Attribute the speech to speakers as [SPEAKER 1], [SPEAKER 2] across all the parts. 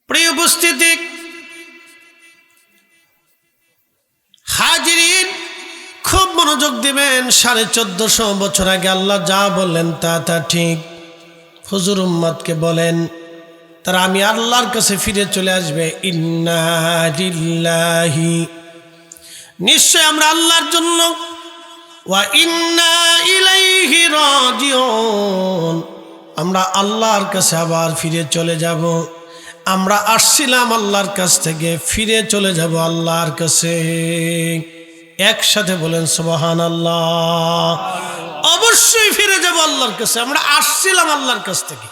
[SPEAKER 1] প্রিয় উপস্থিতি, হাজিরিন খুব মনোযোগ দিবেন। 1450 বছর আগে আল্লাহ যা বললেন তা ঠিক। হুজুর উম্মতকে বলেন তারা আমি আল্লাহর কাছে ফিরে চলে আসবে। ইন্না লিল্লাহি, নিশ্চয় আমরা আল্লাহর জন্য, ওয়া ইন্না ইলাইহি রাজিউন, আমরা আল্লাহর কাছে আবার ফিরে চলে যাব। আমরা আসছিলাম আল্লাহর কাছ থেকে, ফিরে চলে যাব আল্লাহর কাছে। একসাথে বলেন সুবহানাল্লাহ। অবশ্যই ফিরে যাব আল্লাহর কাছে, আমরা আসছিলাম আল্লাহর কাছ থেকে।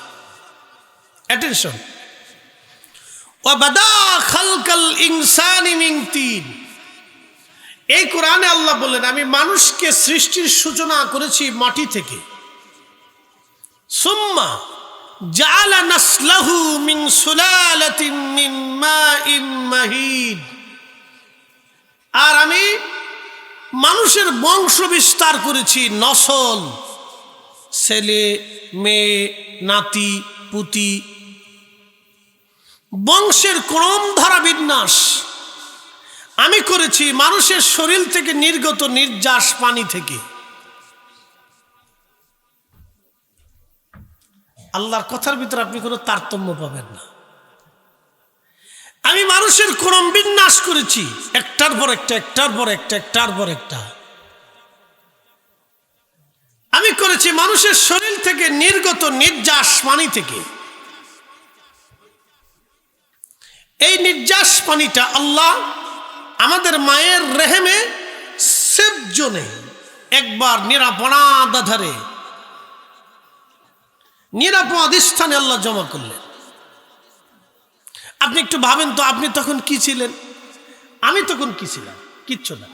[SPEAKER 1] অ্যাটেনশন। ওয়া বাদা খালকাল ইনসানি মিন তিন, এই কোরআনে আল্লাহ বলেন আমি মানুষকে সৃষ্টির সূচনা করেছি মাটি থেকে। সুম্মা জাআলা নাসলাহু মিন সুলালাতিন মিন মাইন মাহিদ, আর আমি মানুষের বংশ বিস্তার করেছি, নসল, ছেলে মেয়ে নাতি পুতি, বংশের ক্রম ধারা বিন্যাস আমি করেছি মানুষের শরীর থেকে নির্গত নির্যাস পানি থেকে। আল্লাহর কথার ভিতরে আপনি কোনো তারতম্য পাবেন না। আমি মানুষের ক্রম বিন্যাস করেছি, একটার পর একটা, একটার পর একটা, একটার পর একটা। আমি করেছি মানুষের শরীর থেকে নির্গত নির্যাস পানি থেকে। এই নির্যাস পানিটা আল্লাহ আমাদের মায়ের রেহেমে সেফ জোনে একবার নিরাপদ আধারে নিরাপদ স্থানে আল্লাহ জমা করলেন। আপনি একটু ভাবেন তো, আপনি তখন কি ছিলেন, আমি তখন কি ছিলাম? কিচ্ছু না।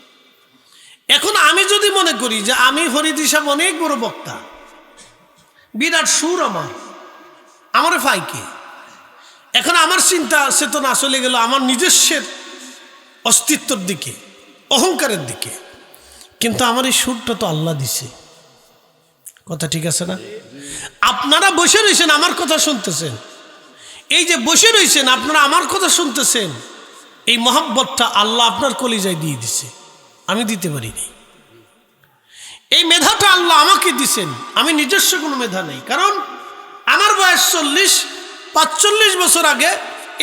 [SPEAKER 1] এখন আমি যদি মনে করি যে আমি ফরিদী সাহেব অনেক বড় বক্তা, বিরাট সুর আমার ফাইকে, এখন আমার চিন্তা চেতনা চলে গেল আমার নিজস্বের অস্তিত্বর দিকে, অহংকারের দিকে। কিন্তু আমার এই সুরটা তো আল্লাহ দিছে। কথা ঠিক আছে না? আপনারা বসে রয়েছেন, আমার কথা শুনতেছেন। এই যে বসে রয়েছেন আপনারা আমার কথা শুনতেছেন, এই মহব্বতটা আল্লাহ আপনার কলিজায় দিয়ে দিছে, আমি দিতে পারিনি। এই মেধাটা আল্লাহ আমাকে দিছেন, আমি নিজস্ব কোনো মেধা নেই। কারণ আমার বয়স 45 বছর আগে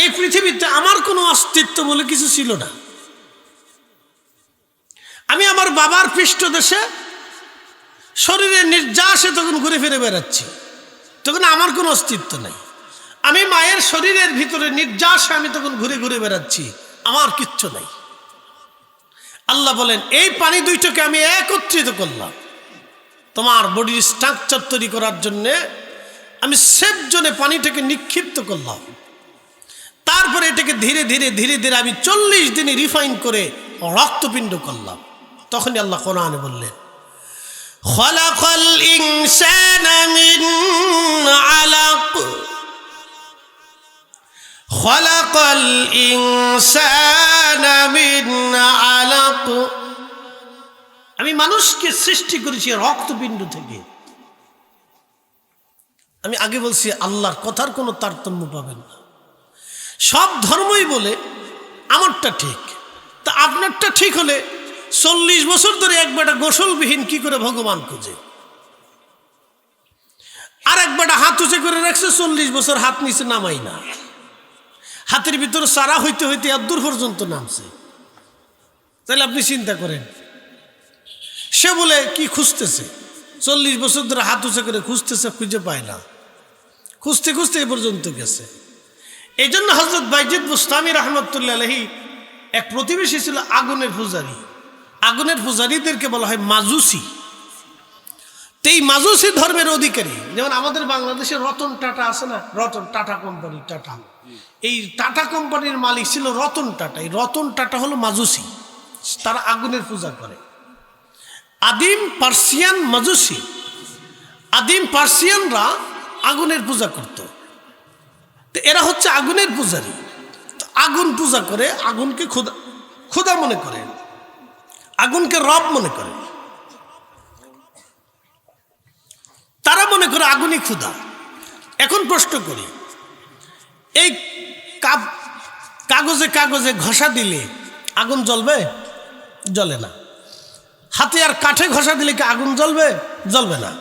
[SPEAKER 1] এই পৃথিবীতে আমার কোনো অস্তিত্ব বলে কিছু ছিল না। আমি আমার বাবার পৃষ্ঠদেশে শরীরের নির্যাসে তখন ঘুরে ফিরে বেড়াচ্ছি, তখন আমার কোনো অস্তিত্ব নাই। আমি মায়ের শরীরের ভিতরে নির্যাসে আমি তখন ঘুরে ঘুরে বেড়াচ্ছি, আমার কিচ্ছু নাই। আল্লাহ বলেন এই পানি দুইটাকে আমি একত্রিত করলাম তোমার বডির স্ট্রাকচার তৈরি করার জন্যে। আমি সেফ জোনে পানিটাকে নিক্ষিপ্ত করলাম, তারপরে এটাকে ধীরে ধীরে ধীরে ধীরে আমি 40 দিনে রিফাইন করে রক্তপিণ্ড করলাম। তখনই আল্লাহ কোরআনে বললেন খালাকাল ইনসানা মিন আলাক, খালাকাল ইনসানা মিন আলাক, আমি মানুষকে সৃষ্টি করেছি রক্তপিণ্ড থেকে। আমি আগে বলছি আল্লাহর কথার কোনো তারতম্য পাবেন না। সব ধর্মই বলে আমারটা ঠিক, তা আপনারটা ঠিক হলে 40 বছর ধরে একবারটা গোসলবিহীন কি করে ভগবান খুঁজে, আর একবারটা হাত উঁচে করে রাখছে 40 বছর হাত নিচে নামাই না, হাতের ভিতরে সারা হইতে হইতে এত দূর পর্যন্ত নামছে। তাহলে আপনি চিন্তা করেন, সে বলে কি খুঁজতেছে, 40 বছর ধরে হাত উঁচে করে খুঁজতেছে, খুঁজে পায় না, খুঁজতে খুঁজতে এ পর্যন্ত গেছে। এই জন্য হযরত বাইজিদ বুস্তামি রহমতুল্লাহ আলাইহি এক প্রতিবেশী ছিল আগুনের পূজারী। আগুনের পূজারীদেরকে বলা হয় মাজুসি। তো এই মাজুসি ধর্মের অধিকারী, যেমন আমাদের বাংলাদেশের রতন টাটা আছে না, রতন টাটা কোম্পানি, টাটা, এই টাটা কোম্পানির মালিক ছিল রতন টাটা। এই রতন টাটা হলো মাজুসি, তারা আগুনের পূজা করে। আদিম পার্সিয়ান মাজুসি, আদিম পার্সিয়ানরা আগুনের পূজা করত। তো এরা হচ্ছে আগুনের পূজারী, আগুন পূজা করে, আগুনকে খোদা মনে করে, আগুনকে রব মনে করে। তারা মনে করে আগুনই খোদা। এখন প্রশ্ন করি, এই কাগজে কাগজে ঘষা দিলে আগুন জ্বলবে? জ্বলে না। হাতে আর কাঠে ঘষা দিলে কি আগুন জ্বলবে? জ্বলবে না।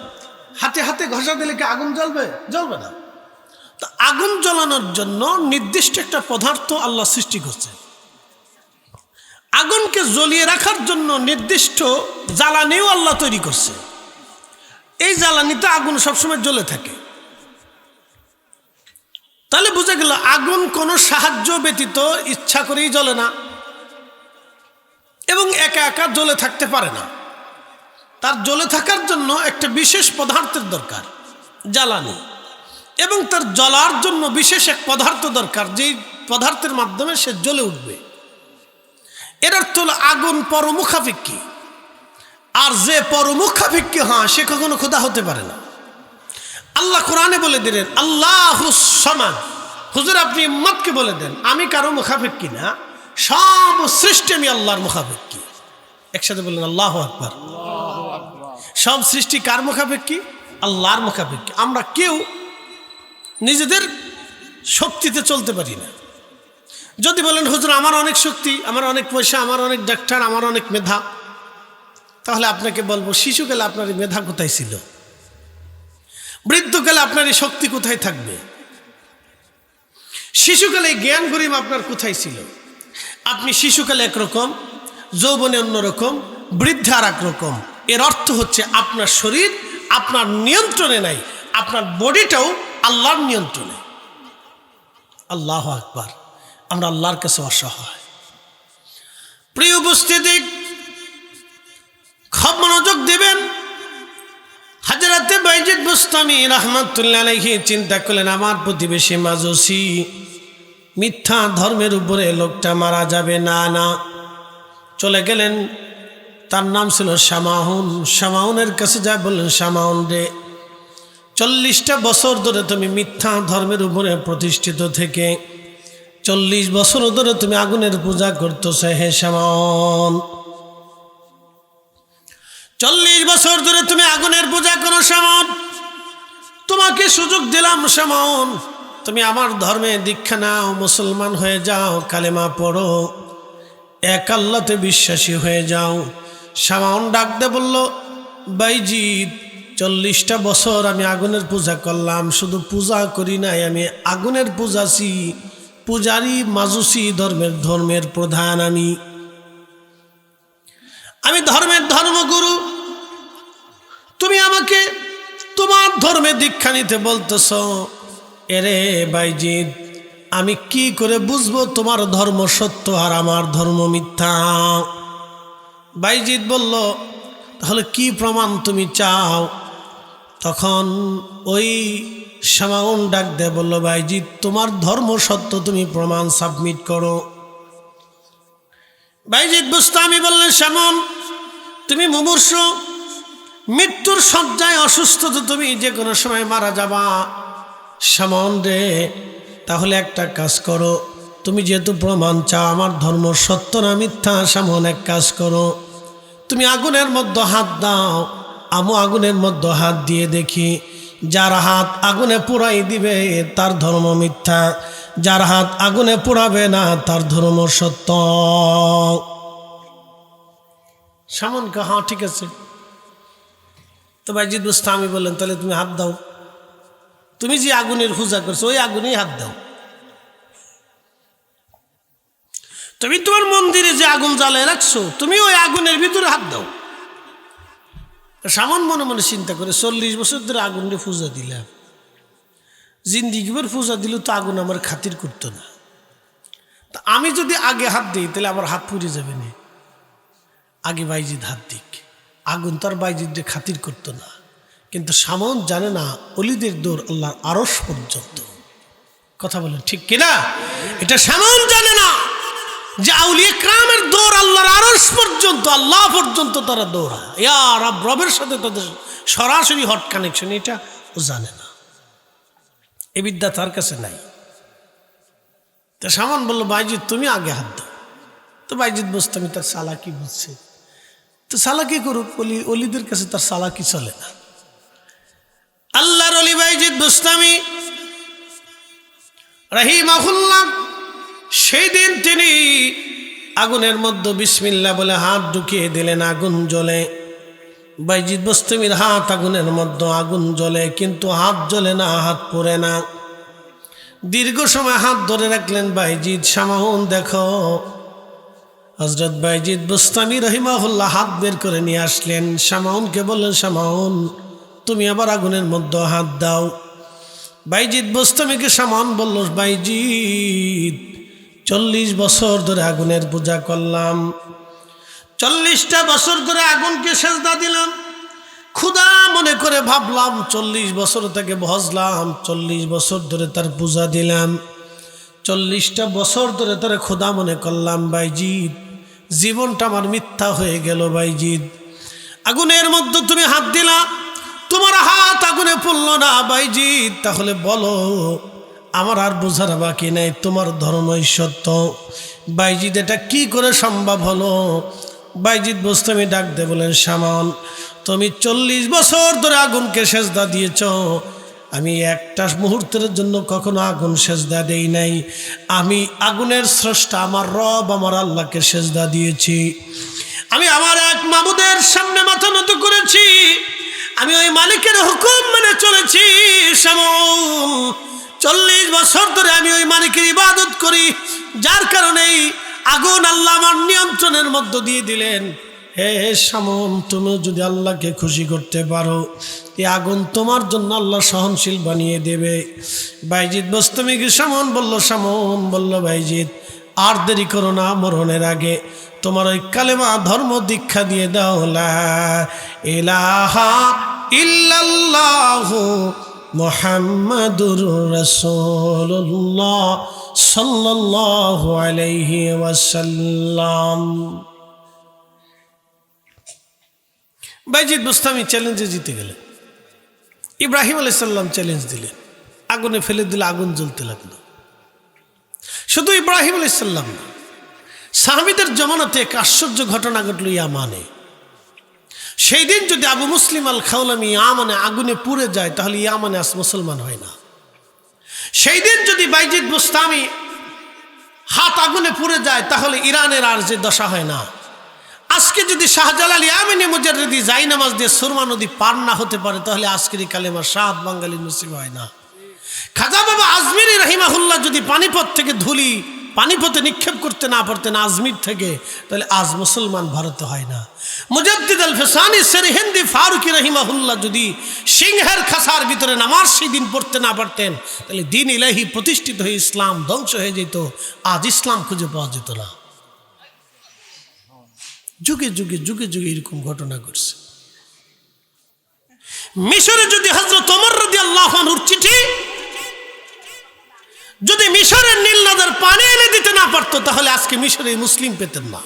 [SPEAKER 1] হাতে হাতে ঘষা দিলে কি আগুন জ্বলবে? জ্বলবে না। তো আগুন জ্বলানোর জন্য নির্দিষ্ট একটা পদার্থ আল্লাহ সৃষ্টি করছে। আগুনকে জ্বলিয়ে রাখার জন্য নির্দিষ্ট জ্বালানিও আল্লাহ তৈরি করছে। এই জ্বালানিতে আগুন সবসময় জ্বলে থাকে। তাহলে বুঝে গেল আগুন কোনো সাহায্য ব্যতীত ইচ্ছা করেই জ্বলে না এবং একা একা জ্বলে থাকতে পারে না। তার জ্বলে থাকার জন্য একটা বিশেষ পদার্থের দরকার, জ্বালানি, এবং তার জ্বলার জন্য বিশেষ এক পদার্থ দরকার, যেই পদার্থের মাধ্যমে সে জ্বলে উঠবে। এর অর্থ হলো আগুন পরমুখাপেক্ষী, আর যে পরমুখাপেক্ষী হয় সে কখনো খোদা হতে পারে না। আল্লাহ কোরআনে বলে দিলেন আল্লাহুস সামাদ। হুজুর আপনি উম্মতকে বলে দেন আমি কারো মুখাপেক্ষী না, সব সৃষ্টি আমি আল্লাহর মুখাপেক্ষী। একসাথে বললেন আল্লাহু আকবার। সব সৃষ্টি কার মুখাপেক্ষী? আল্লাহর মুখাপেক্ষী। আমরা কেউ নিজেদের শক্তিতে চলতে পারি না। যদি বলেন হুজুর আমার অনেক শক্তি, আমার অনেক পয়সা, আমার অনেক ডাক্তার, আমার অনেক মেধা, তাহলে আপনাকে বলবো শিশুকালে আপনার এই মেধা কোথায় ছিল? বৃদ্ধকালে আপনার এই শক্তি কোথায় থাকবে? শিশুকালে জ্ঞান গরিমা আপনার কোথায় ছিল? আপনি শিশুকালে একরকম, যৌবনে অন্যরকম, বৃদ্ধে আর একরকম। এর অর্থ হচ্ছে আপনার শরীর আপনার নিয়ন্ত্রণে নাই, আপনার বডিটাও আল্লাহর নিয়ন্ত্রণে। আল্লাহু আকবার। আমরা আল্লাহর কাছে অসহায়। প্রিয় উপস্থিতি, খুব মনোযোগ দেবেন। হযরতে বাইজিদ বুস্তামি রাহমাতুল্লাহ আলাইহি চিন্তা করলেন আমার প্রতিবেশী মাজুসি, মিথ্যা ধর্মের উপরে লোকটা মারা যাবে না। না, চলে গেলেন। তার নাম ছিল শামাউন। শামাউনের কাছে যা বললেন, শামাউন রে, 40টা বছর ধরে তুমি মিথ্যা ধর্মের উপরে প্রতিষ্ঠিত থেকে 40 বছর ধরে তুমি আগুনের পূজা করতেছ। হে শামাউন, 40 বছর ধরে তুমি আগুনের পূজা করো। শামাউন, তোমাকে সুযোগ দিলাম। শামাউন, তুমি আমার ধর্মে দীক্ষা নাও, মুসলমান হয়ে যাও, কালেমা পড়ো, এক আল্লাহতে বিশ্বাসী হয়ে যাও। শামাউন ডাক দে বলল, বাইজিদ 40টা বছর আমি আগুনের পূজা করলাম, শুধু পূজা করি নাই, আমি আগুনের পূজাছি, পূজারি মাজুসি ধর্মের প্রধান। আমি ধর্মের ধর্মগুরু। তুমি আমাকে তোমার ধর্মে দীক্ষা নিতে বলতেছ। এরে বাইজিদ, আমি কি করে বুঝবো তোমার ধর্ম সত্য আর আমার ধর্ম মিথ্যা? বাইজিদ বলল, তাহলে কি প্রমাণ তুমি চাও? তখন ওই শামাউন ডাক দে বলল, বাইজিদ তোমার ধর্ম সত্য, তুমি প্রমাণ সাবমিট করো। বাইজিদ বুস্তামি বললেন, শামাউন তুমি মুমূর্ষ, মৃত্যুর শয্যায় অসুস্থ, তো তুমি যে কোনো সময় মারা যাবা। শামাউন রে, তাহলে একটা কাজ করো, তুমি যেহেতু প্রমাণ চাও আমার ধর্ম সত্য না মিথ্যা, শামাউন এক কাজ করো, তুমি আগুনের মধ্যে হাত দাও, আমি আগুনের মধ্যে হাত দিয়ে দেখি, যার হাত আগুনে পোড়াই দিবে তার ধর্ম মিথ্যা, যার হাত আগুনে পোড়াবে না তার ধর্ম সত্য। শামাউনকে হ্যাঁ ঠিক আছে। তো বাইজিদ বুস্তামি বললেন, তাহলে তুমি হাত দাও, তুমি যে আগুনের পূজা করছো ওই আগুনেই হাত দাও। তুমি তোমার মন্দিরে যে আগুন জ্বালায় রাখছো তুমি ওই আগুনের ভিতরে হাত দাও। শামাউন মনে মনে চিন্তা করে, 40 বছর ধরে আগুনের পূজা দিলাম, জিন্দিগিভর পূজা দিল তো আগুন আমার খাতির করতো না, তা আমি যদি আগে হাত দিই তাহলে আমার হাত পুড়ে যাবে না। আগে বাইজিদ হাত দিক, আগুন তার বাইজিদে খাতির করতো না। কিন্তু শামাউন জানে না অলিদের দৌড় আল্লাহর আরশ পর্যন্ত। কথা বলেন ঠিক কিনা? এটা শামাউন জানে না যে আউলিয়া কিরামের দৌড় আল্লাহর আরশ পর্যন্ত, আল্লাহ পর্যন্ত তারা দৌড়ায়। ইয়া রব, রবের সাথে তাদের সরাসরি হট কানেকশন, এটা ও জানে না, এ বিদ্যা তার কাছে নাই। তো শামাউন বলল, বাইজিদ তুমি আগে হাত দাও। তো বাইজিদ বুস্তামি তার চালাকি বুঝছে, তো চালাকি করুক, অলিদের কাছে তার চালাকি চলে না। আল্লাহর ওলি বাইজিদ বুস্তামি রাহিমাহুল্লাহ সেই দিন তিনি আগুনের মধ্যে বিসমিল্লাহ বলে হাত ঢুকিয়ে দিলেন, আগুন জ্বলে। বাইজিদ বোস্তামির হাত আগুনের মধ্যে, আগুন জ্বলে কিন্তু হাত জ্বলে না, হাত পড়ে না। দীর্ঘ সময় হাত ধরে রাখলেন বাইজিদ। শামাউন দেখো, হযরত বাইজিদ বোস্তামি রহিমাহুল্লাহ হাত বের করে নিয়ে আসলেন। শামাউনকে বললেন, শামাউন তুমি আবার আগুনের মধ্যে হাত দাও। বাইজিদ বোস্তামিকে শামাউন বলল, বাইজিদ 40 বছর ধরে আগুনের পূজা করলাম, 40টা বছর ধরে আগুনকে সেজদা দিলাম, ক্ষুধা মনে করে ভাবলাম 40 বছর থেকে ভজলাম, 40 বছর ধরে তার পূজা দিলাম, 40টা বছর ধরে তার ক্ষুধা মনে করলাম। বাইজিদ জীবনটা আমার মিথ্যা হয়ে গেল। বাইজিদ আগুনের মধ্যে তুমি হাত দিলা, তোমার হাত আগুনে পড়ল না। বাইজিদ তাহলে বলো, আমার আর বোঝার বাকি নাই, তোমার ধর্মই সত্য। বাইজিদ এটা কি করে সম্ভব হলো? বাইজিদ বোস্তামি ডাক দে বলেন, শামাউন তুমি 40 বছর ধরে আগুনকে সেজদা দিয়েছ, আমি একটা মুহূর্তের জন্য কখনো আগুন সেজদা দেই নাই। আমি আগুনের স্রষ্টা আমার রব, আমার আল্লাহকে সেজদা দিয়েছি। আমি আমার এক মাবুদের সামনে মাথা নত করেছি, আমি ওই মালিকের হুকুম মেনে চলেছি। শামাউন 40 বছর ধরে আমি ওই মালিকের ইবাদত করি, যার কারণেই আগুন আল্লাহ আমার নিয়ন্ত্রণের মধ্য দিয়ে দিলেন। হে শামাউন, তুমি যদি আল্লাহকে খুশি করতে পারো, এই আগুন তোমার জন্য আল্লাহ সহনশীল বানিয়ে দেবে। বাইজিদ বোস্তামিকে শামাউন বলল, বাইজিদ আর দেরি করো না, মরণের আগে তোমার ওই কালেমা ধর্ম দীক্ষা দিয়ে দাও, লা ইলাহা ইল্লাল্লাহু মুহাম্মাদুর রাসূলুল্লাহ সাল্লাল্লাহু আলাইহি ওয়াসাল্লাম। বাইজিদ বোস্তামি চ্যালেঞ্জে জিতে গেলেন। ইব্রাহিম আলাইহিস সালাম চ্যালেঞ্জ দিলেন, আগুনে ফেলে দিলে আগুন জ্বলতে লাগলো। শুধু ইব্রাহিম আলাইহিস সালাম না, সাহাবীদের জমানাতে এক আশ্চর্য ঘটনা ঘটল ইয়ামানে। সেই দিন যদি আবু মুসলিম আল খাওলামি ইয়ামানে আগুনে পুড়ে যায়, তাহলে ইয়ামানে আজ মুসলমান হয় না। সেই দিন যদি বাইজিদ বোস্তামি হাত আগুনে পুড়ে যায়, তাহলে ইরানের আর যে দশা হয় না। আজকে যদি শাহজালাল ইয়ামিনী মুজাররিদি জাইনামাজ দিয়ে সুরমা নদী পার না হতে পারে, তাহলে আজকের এই কালেমার সাত বাঙালির নসিব হয় না। খাজা বাবা আজমিরি রহিমাহুল্লাহ যদি পানিপথ থেকে ধুলি পানিপথে নিক্ষেপ করতে না পারতেন আজমির থেকে, তাহলে আজ মুসলমান ভারতে হয় না। মুজাদ্দিদ আল ফিসানি সেরহিন্দি ফারুকি রহিমাহুল্লাহ যদি সিংহের খাসার ভিতরে নামাজ সেই দিন পড়তে না পারতেন, তাহলে দিন ইলাহি প্রতিষ্ঠিত হয়ে ইসলাম ধ্বংস হয়ে যেত, আজ ইসলাম খুঁজে পাওয়া যেত না। যুগে যুগে যুগে যুগে এরকম ঘটনা ঘটছে। মিশরে যদি হযরত ওমর রাদিয়াল্লাহু আনহুর চিঠি যদি মিশরের নীল নদের পানি এনে দিতে না পারতো, তাহলে আজকে মিশরে মুসলিম পেতেন না।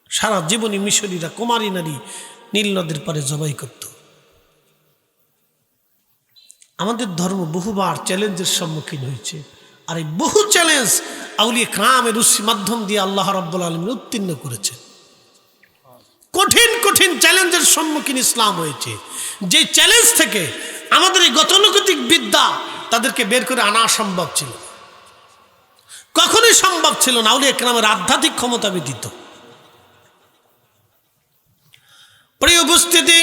[SPEAKER 1] সারা জীবনী মিশরীরা কুমারী নারী নীল নদের পারে জবাই করত। আমাদের ধর্ম বহুবার চ্যালেঞ্জের সম্মুখীন হয়েছে, আর এই বহু চ্যালেঞ্জ আউলিয়া কেরামের মাধ্যম দিয়ে আল্লাহ রাব্বুল আলামিন উত্তীর্ণ করেছেন। কঠিন কঠিন চ্যালেঞ্জের সম্মুখীন ইসলাম হয়েছে, যে চ্যালেঞ্জ থেকে আমাদের এই গতানুগতিক বিদ্যা তাদেরকে বের করে আনা সম্ভব ছিল, কখনোই সম্ভব ছিল না। আউলিয়া কেরামের আধ্যাত্মিক ক্ষমতা ব্যতীত। প্রিয় উপস্থিতি,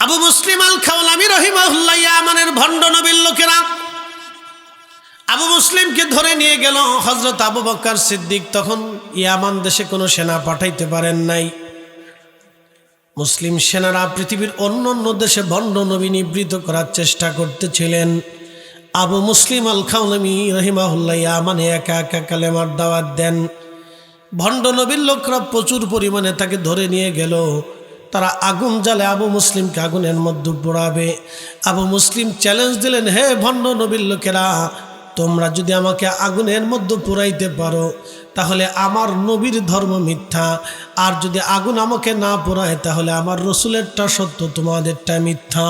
[SPEAKER 1] আবু মুসলিম আল খাওলামি রহিমাহুল্লাহ ইয়ামানের ভণ্ড নবীর লোকেরা আবু মুসলিমকে ধরে নিয়ে গেল। হযরত আবু বকর সিদ্দিক তখন ইয়ামান দেশে কোনো সেনা পাঠাইতে পারেন নাই। মুসলিম সেনারা পৃথিবীর অন্য অন্য দেশে ভণ্ড নবী নিবৃত করার চেষ্টা করতেছিলেন। আবু মুসলিম আল খাওলামি রহিমাহুল্লাহ ইয়ামানে একা একা কালেমার দাওয়াত দেন। ভণ্ড নবীর লোকরা প্রচুর পরিমাণে তাকে ধরে নিয়ে গেল। তারা আগুন জ্বালে আবু মুসলিমকে আগুনের মধ্যে পোড়াবে। আবু মুসলিম চ্যালেঞ্জ দিলেন, হে ভণ্ড নবীর লোকেরা, তোমরা যদি আমাকে আগুনের মধ্যে পোড়াইতে পারো, তাহলে আমার নবীর ধর্ম মিথ্যা, আর যদি আগুন আমাকে না পোড়ায়, তাহলে আমার রসুলেরটা সত্য, তোমাদেরটা মিথ্যা।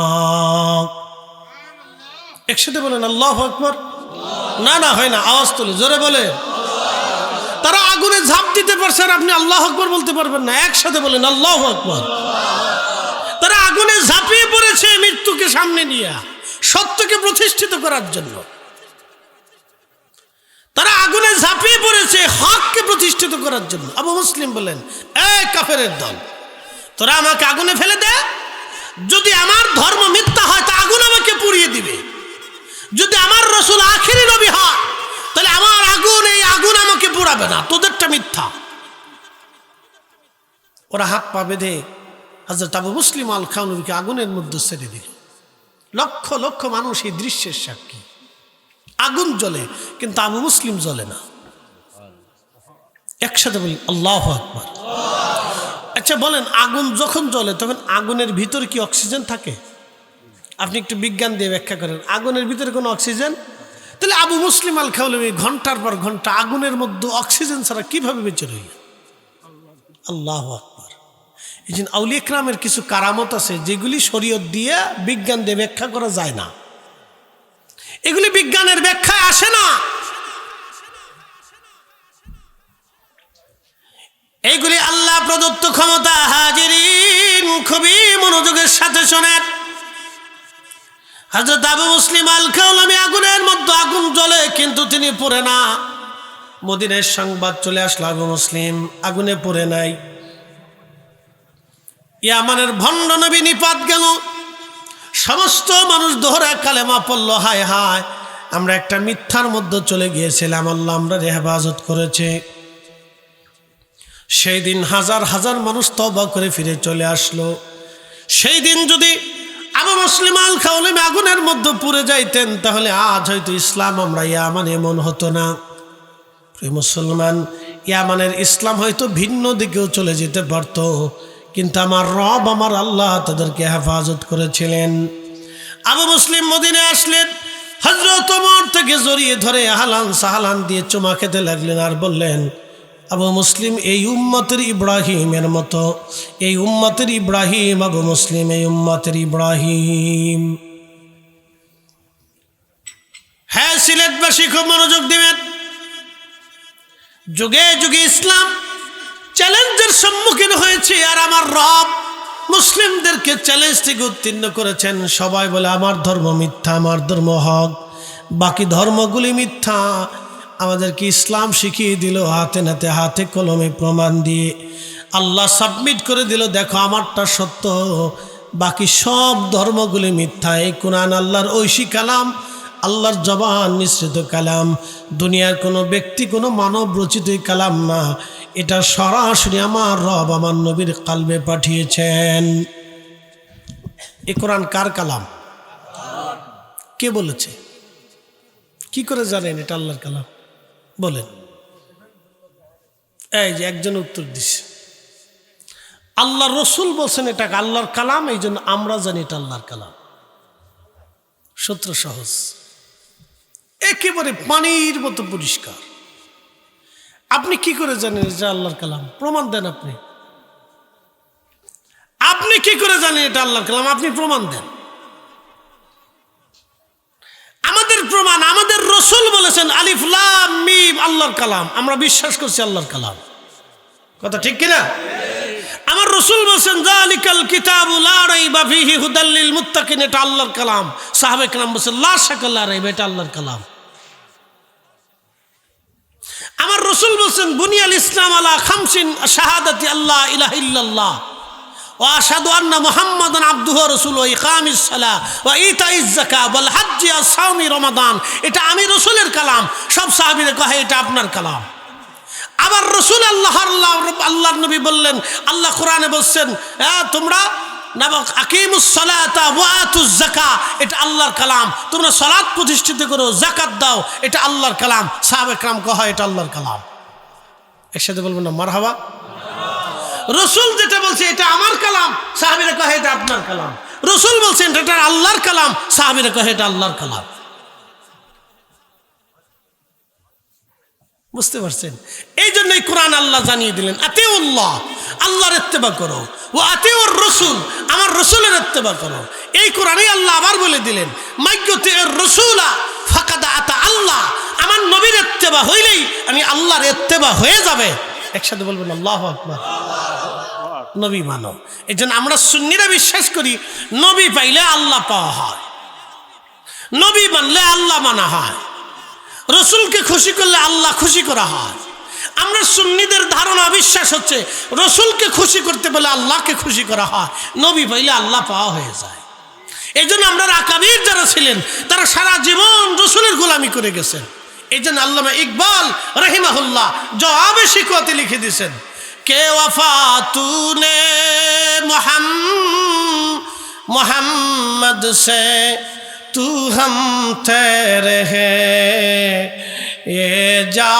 [SPEAKER 1] একসাথে বলেন আল্লাহু আকবার। না না হয় না, আওয়াজ তুলে জোরে বলে। তারা আগুনে ঝাঁপ দিতে পারছে, আর আপনি আল্লাহু আকবার বলতে পারবেন না। একসাথে বলেন আল্লাহু আকবার। তারা আগুনে ঝাঁপিয়ে পড়েছে মৃত্যুকে সামনে নিয়ে, সত্যকে প্রতিষ্ঠিত করার জন্য। তারা আগুনে ঝাঁপিয়ে পড়েছে হককে প্রতিষ্ঠিত করার জন্য। আবু মুসলিম বলেন, এই কাফেরের দল, তোরা আমাকে আগুনে ফেলে দে, যদি আমার ধর্ম মিথ্যা হয় তা আগুন আমাকে পুড়িয়ে দিবে, যদি আমার রাসূল আখেরি নবী হয় তাহলে আমার আগুন, এই আগুন আমাকে পোড়াবে না, তোদেরটা মিথ্যা। ওরা হাত পা বেঁধে হযরত আবু মুসলিম আল খাওয়ানবীকে আগুনের মধ্যে ছেড়ে দিল। লক্ষ লক্ষ মানুষ এই দৃশ্যের সাক্ষী। আগুন জ্বলে কিন্তু আবু মুসলিম জ্বলে না। একসাথে বলি আল্লাহু আকবার। আচ্ছা বলেন, আগুন যখন জ্বলে তখন আগুনের ভিতরে কি অক্সিজেন থাকে? আপনি একটু বিজ্ঞান দিয়ে ব্যাখ্যা করেন, আগুনের ভিতরে কোনো অক্সিজেন? তাহলে আবু মুসলিম আল খাওয়ানবী ঘন্টার পর ঘন্টা আগুনের মধ্যে অক্সিজেন ছাড়া কিভাবে বেঁচে রইল? আল্লাহু আকবার। এই জন্য আউলিয়া ইকরামের কিছু কারামত আছে যেগুলি শরীয়ত দিয়ে বিজ্ঞান দিয়ে ব্যাখ্যা করা যায় না, এগুলি বিজ্ঞানের ব্যাখ্যায় আসে না। এইগুলি আল্লাহ প্রদত্ত ক্ষমতা। হাজিরিন, খুবই মনোযোগের সাথে শোনেন। হযরত আবু মুসলিম আল খাওয়ানবী আগুনের মধ্যে আগুন জ্বলে কিন্তু তিনি পড়ে না। মদিনার সংবাদ চলে আসলো আবু মুসলিম আগুনে পড়ে নাই। ইয়ামানের ভণ্ড নবী নিপাত গেল। সমস্ত মানুষ দোহরা কালেমা পড়ল, হায় হায়, আমরা একটা মিথ্যার মধ্যে চলে গিয়েছিলাম, আল্লাহ আমরা হেফাজত করেছে। সেই দিন হাজার হাজার মানুষ তওবা করে ফিরে চলে আসলো। সেই দিন যদি আবু মুসলিম আল খাওয়ানবী আগুনের মধ্যে পুড়ে যাইতেন তাহলে আজ হয়তো ইসলাম আমরা ইয়ামান এমন হতো না। প্রিয় মুসলমান, ইয়ামানের ইসলাম হয়তো ভিন্ন দিকেও চলে যেতে পারত, কিন্তু আমার রব, আমার আল্লাহ তাদেরকে হেফাজত করেছিলেন। আবু মুসলিম মদিনায় আসলেন, হযরত ওমর থেকে জড়িয়ে ধরে আহলান সাহলান দিয়ে চুমা খেতে লাগলেন আর বললেন, আবু মুসলিম এই উম্মতের ইব্রাহিমের মতো, এই উম্মতের ইব্রাহিম, আবু মুসলিম এই উম্মতের ইব্রাহিম। হ্যাঁ, সিলেটবাসী খুব মনোযোগ দিবেন। যুগে যুগে ইসলাম চ্যালেঞ্জের সম্মুখীন হয়েছে, আর আমার রব মুসলিমদেরকে চ্যালেঞ্জ থেকে উত্তীর্ণ করেছেন। সবাই বলে আমার ধর্ম মিথ্যা, আমার ধর্ম হক, বাকি ধর্মগুলি মিথ্যা। আমাদেরকে ইসলাম শিখিয়ে দিল হাতে নাতে, হাতে কলমে প্রমাণ দিয়ে। আল্লাহ সাবমিট করে দিল, দেখো আমারটা সত্য, বাকি সব ধর্মগুলি মিথ্যা। এই কোরআন আল্লাহর ঐশী কালাম, আল্লাহর জবান মিশ্রিত কালাম, দুনিয়ার কোনো ব্যক্তি, কোনো মানব রচিত কালাম না, এটা সরাসরি আমার রব আমার নবীর কালবে পাঠিয়েছেন। এই কোরআন কার কালাম? কে বলেছে? কি করে জানেন এটা আল্লাহর কালাম? বলেন। এই যে একজন উত্তর দিছে, আল্লাহ রসুল বলছেন এটা আল্লাহর কালাম, এই জন্য আমরা জানি এটা আল্লাহর কালাম। সূত্র সহজ, একেবারে পানির মতো পরিষ্কার। আপনি কি করে জানেন এটা আল্লাহর কালাম? প্রমাণ দেন। আপনি কি করে জানেন এটা আল্লাহর কালাম? আপনি প্রমাণ দেন। আমাদের প্রমাণ, আমাদের রসুল বলেছেন আলিফ লাম মিম আল্লাহর কালাম, আমরা বিশ্বাস করছি আল্লাহর কালাম। কথা ঠিক কিনা? আমার রসুল বলেছেন যালিকাল কিতাবু লা রাইবা ফীহি হুদাল লিল মুত্তাকিন, এটা আল্লাহর কালাম। সাহাবায়ে কেরাম বলেছেন লা শাক্কা লা রাইবা, এটা আল্লাহর কালাম। আমার রসুল বলেছেন বুনিয়াল ইসলাম আলা খামসিন শাহাদাতি আল্লাহ ইলাহা ইল্লাল্লাহ ওয়া আশহাদু আন্না মুহাম্মাদান আবদুহু ওয়া রাসূলুহু ওয়া ইকামিস সালাহ ওয়া ইতাইজ যাকাত ওয়াল হজ্জ ওয়া সাওমি রমাদান, এটা আমি রসুলের কালাম। সব সাহাবীরা কহে এটা আপনার কালাম। আবার রসুল আল্লাহর নবী বললেন, আল্লাহ কোরআনে বলছেন তোমরা আকিমুস সালাতা ওয়া আতুজ যাকাত, এটা আল্লাহর কালাম। তোমরা সালাত প্রতিষ্ঠিত করো, যাকাত দাও, এটা আল্লাহর কালাম। সাহাবায়ে কেরাম কহে এটা আল্লাহর কালাম। একসাথে বলবেন না মারহাবা? রসুল যেটা বলছে এটা আমার কালাম, সাহাবীরা কহে এটা আপনার কালাম। রসুল বলছেন এটা আল্লাহর কালাম, সাহাবীরা কহে এটা আল্লাহর কালাম। বুঝতে পারছেন? এই জন্যই কোরআন আল্লাহ জানিয়ে দিলেন আতিউল্লাহ, আল্লাহর ইত্তেবা করো, ওয়া আতিউর রাসূল, আমার রাসূলের ইত্তেবা করো। এই কোরআনেই আল্লাহ আবার বলে দিলেন মাইয়ুতির রাসূলা ফাকাদ আতা আল্লাহ, আমার নবীর ইত্তেবা হইলেই আমি আল্লাহর ইত্তেবা হয়ে যাবে। একসাথে বলবেন আল্লাহু আকবার। নবী মানো। এই জন্য আমরা সুন্নিরা বিশ্বাস করি নবী পাইলে আল্লাহ পাওয়া হয়, নবী মানলে আল্লাহ মানা হয়। রসুলকে খুশি করলে আল্লাহ খুশি করা হয়। আমরা সুন্নিদের ধারণা বিশ্বাস হচ্ছে রসুলকে খুশি করতে বলে আল্লাহকে খুশি করা হয়, নবী পাইলে আল্লাহ পাওয়া হয়ে যায়। এই জন্য আমরা আকাবির যারা ছিলেন তারা সারা জীবন রসুলের গোলামি করে গেছেন। এই জন্য আল্লামা ইকবাল রহিমাহুল্লাহ জবাবে শিকওয়াতে লিখে দিয়েছেন, কে ওয়াফা তুনে মোহাম্মদ সে তু হম তেরে হে ये जा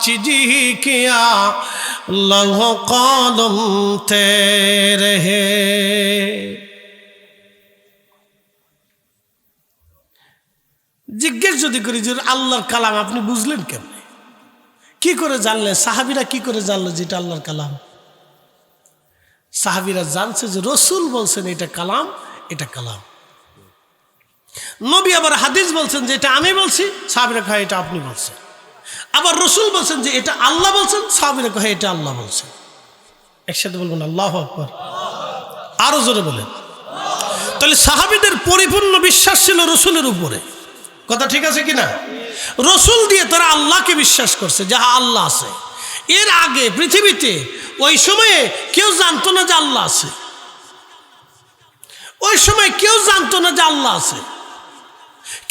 [SPEAKER 1] चिजी किया लौह कलम तेरे है। জিজ্ঞেস যদি করি যে আল্লাহর কালাম আপনি বুঝলেন কেমনে, কি করে জানলেন? সাহাবীরা কি করে জানলো যেটা আল্লাহর কালাম? সাহাবীরা জানছে যে রসুল বলছেন এটা কালাম, এটা কালাম। নবী আবার হাদিস বলছেন যে এটা আমি বলছি, সাহাবীরা কয় এটা আপনি বলছেন। আবার রসুল বলছেন যে এটা আল্লাহ বলছেন, সাহাবীরা কয় এটা আল্লাহ বলছেন। একসাথে বলবেন আল্লাহু আকবার, আরো জোরে বলেন। তাহলে সাহাবীদের পরিপূর্ণ বিশ্বাস ছিল রসুলের উপরে। কথা ঠিক আছে কিনা? রসুল দিয়ে তারা আল্লাহকে বিশ্বাস করছে, যাহা আল্লাহ আছে। এর আগে পৃথিবীতে ওই সময়ে কেউ জানতো না যে আল্লাহ আছে। ওই সময় কেউ জানতো না যে আল্লাহ আছে।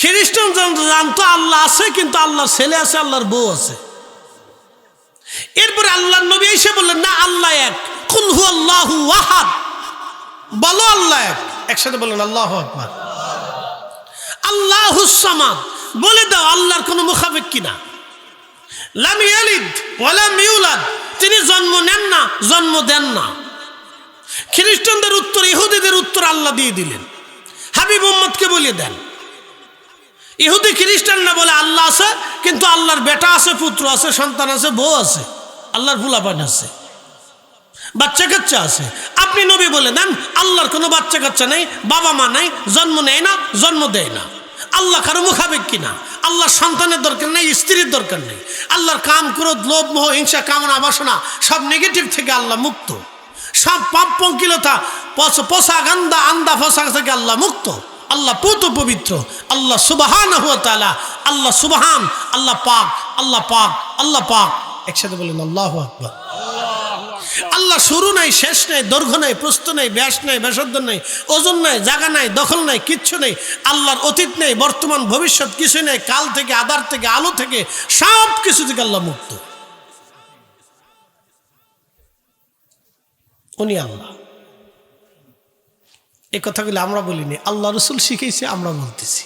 [SPEAKER 1] খ্রিস্টান জানতো আল্লাহ আছে, কিন্তু আল্লাহর ছেলে আছে, আল্লাহর বউ আছে। এরপরে আল্লাহর নবী এসে বললেন না আল্লাহ এক, কুল হু আল্লাহু আহাদ, বলো আল্লাহ এক। একসাথে বলেন আল্লাহু আকবার। আল্লাহুস সামাদ, বলে দাও আল্লাহর কোনো মুখাপেক্ষ কিনা। লাম ইয়ালিদ ওয়া লাম ইউলাদ, তিনি জন্ম নেন না, জন্ম দেন না। খ্রিস্টানদের উত্তর, ইহুদিদের উত্তর আল্লাহ দিয়ে দিলেন। হাবিব মুহাম্মদকে বলে দেন। ইহুদি খ্রিস্টানরা বলে আল্লাহ আছে, কিন্তু আল্লাহর বেটা আছে, পুত্র আছে, সন্তান আছে, বউ আছে, আল্লাহর ফুলাপান আছে, বাচ্চা কাচ্চা আছে। আপনি নবী বলে দেন আল্লাহর কোনো বাচ্চা কাচ্চা নেই, বাবা মা নাই, জন্ম নেয় না, জন্ম দেয় না। আল্লাহ কারো মুখাপেক্ষ কিনা। আল্লাহর সন্তানের দরকার নেই, স্ত্রীর দরকার নেই। আল্লাহর কাম, ক্রোধ, লোভ, মোহ, হিংসা, কামনা, বাসনা সব নেগেটিভ থেকে আল্লাহ মুক্ত। সব পাপ পঙ্কিলতা, পোষা গান্দা আন্দা ফসা থেকে আল্লাহ মুক্ত। আল্লাহ পুত পবিত্র, আল্লাহ সুবহানাহু ওয়া তাআলা, আল্লাহ সুবহান, আল্লাহ পাক, আল্লাহ পাক, আল্লাহ পাক। একসাথে বলেন আল্লাহু আকবার। আল্লাহ শুরু নাই, শেষ নাই, দৈর্ঘ্য নাই, প্রস্থ নাই, ব্যাস নাই, ব্যাসার্ধ নাই, ওজন নাই, জায়গা নাই, দখল নাই, কিচ্ছু নেই। আল্লাহর অতীত নেই, বর্তমান, ভবিষ্যৎ কিছু নেই। কাল থেকে, আধার থেকে, আলো থেকে, সব কিছু থেকে আল্লাহ মুক্ত। উনি আল্লাহ। এই কথাগুলো আমরা বলিনি, আল্লাহ রসুল শিখেছে, আমরা বলতেছি।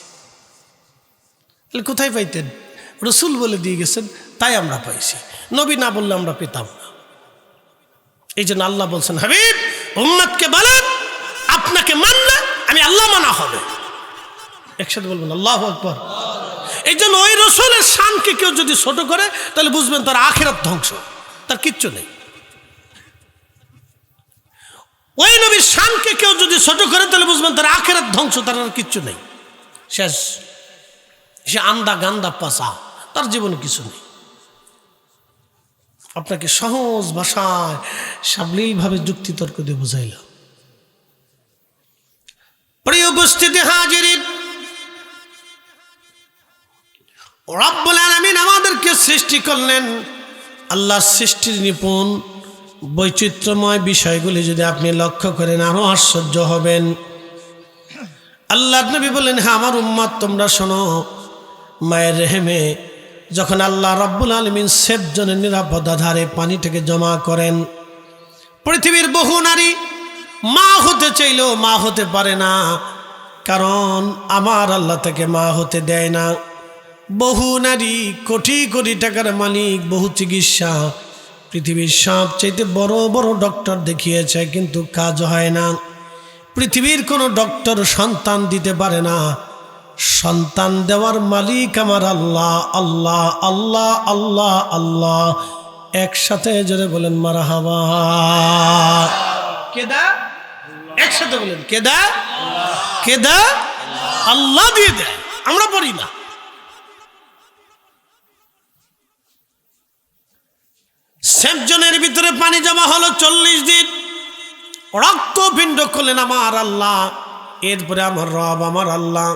[SPEAKER 1] কোথায় পাইতেন? রসুল বলে দিয়ে গেছেন, তাই আমরা পাইছি। নবী না বললে আমরা পেতাম না। এই জন্য আল্লাহ বলছেন, হাবিব উম্মতকে বলেন আপনাকে মানলে আমি আল্লাহ মানা হবে। একসাথে বলবেন আল্লাহু আকবার। এই জন্য ওই রসুলের শানকে কেউ যদি ছোট করে তাহলে বুঝবেন তার আখিরাত ধ্বংস, তার কিচ্ছু নেই। ওই নবীর শানকে কেউ যদি ছোট করে তাহলে বুঝবেন তার আখিরাত ধ্বংস, তার আর কিচ্ছু নেই, শেষ। সে আন্দা গান্দা পাশা, তার জীবনে কিছু নেই। আপনাকে সহজ ভাষায় সাবলীলভাবে যুক্তিতর্ক দিয়ে বুঝাইলাম। প্রিয় উপস্থিতি হাজিরিন, রব্বুল আলামিন আমাদেরকে সৃষ্টি করলেন। আল্লাহর সৃষ্টির নিপুণ বৈচিত্র্যময় বিষয়গুলি যদি আপনি লক্ষ্য করেন আরো আশ্চর্য হবেন। আল্লাহর নবী বললেন, হ্যাঁ আমার উম্মত তোমরা শোনো, মায়ের রেহেমে যখন আল্লাহ রব্বুল আলামিন 7 জনের নিরাপদাধারে পানিটাকে জমা করেন, পৃথিবীর বহু নারী মা হতে চাইলেও মা হতে পারে না, কারণ আমার আল্লাহ তাকে মা হতে দেয় না। বহু নারী কোটি কোটি টাকার মালিক, বহু চিকিৎসা, পৃথিবীর সবচেয়ে বড় বড় ডক্টর দেখিয়েছে, কিন্তু কাজ হয় না। পৃথিবীর কোনো ডক্টর সন্তান দিতে পারে না। সন্তান দেওয়ার মালিক আমার আল্লাহ, আল্লাহ, আল্লাহ, আল্লাহ, আল্লাহ। একসাথে জোরে বলেন মারহাবা। কে দেয়? একসাথে বলেন কে দেয়? কে দেয়? আল্লাহ দিয়ে দেয়, আমরা পারি না। সেবজনের ভিতরে পানি জমা হলো 40 দিন, রক্তপিণ্ড করলেন আমার আল্লাহ। এরপরে আমার রব আমার আল্লাহ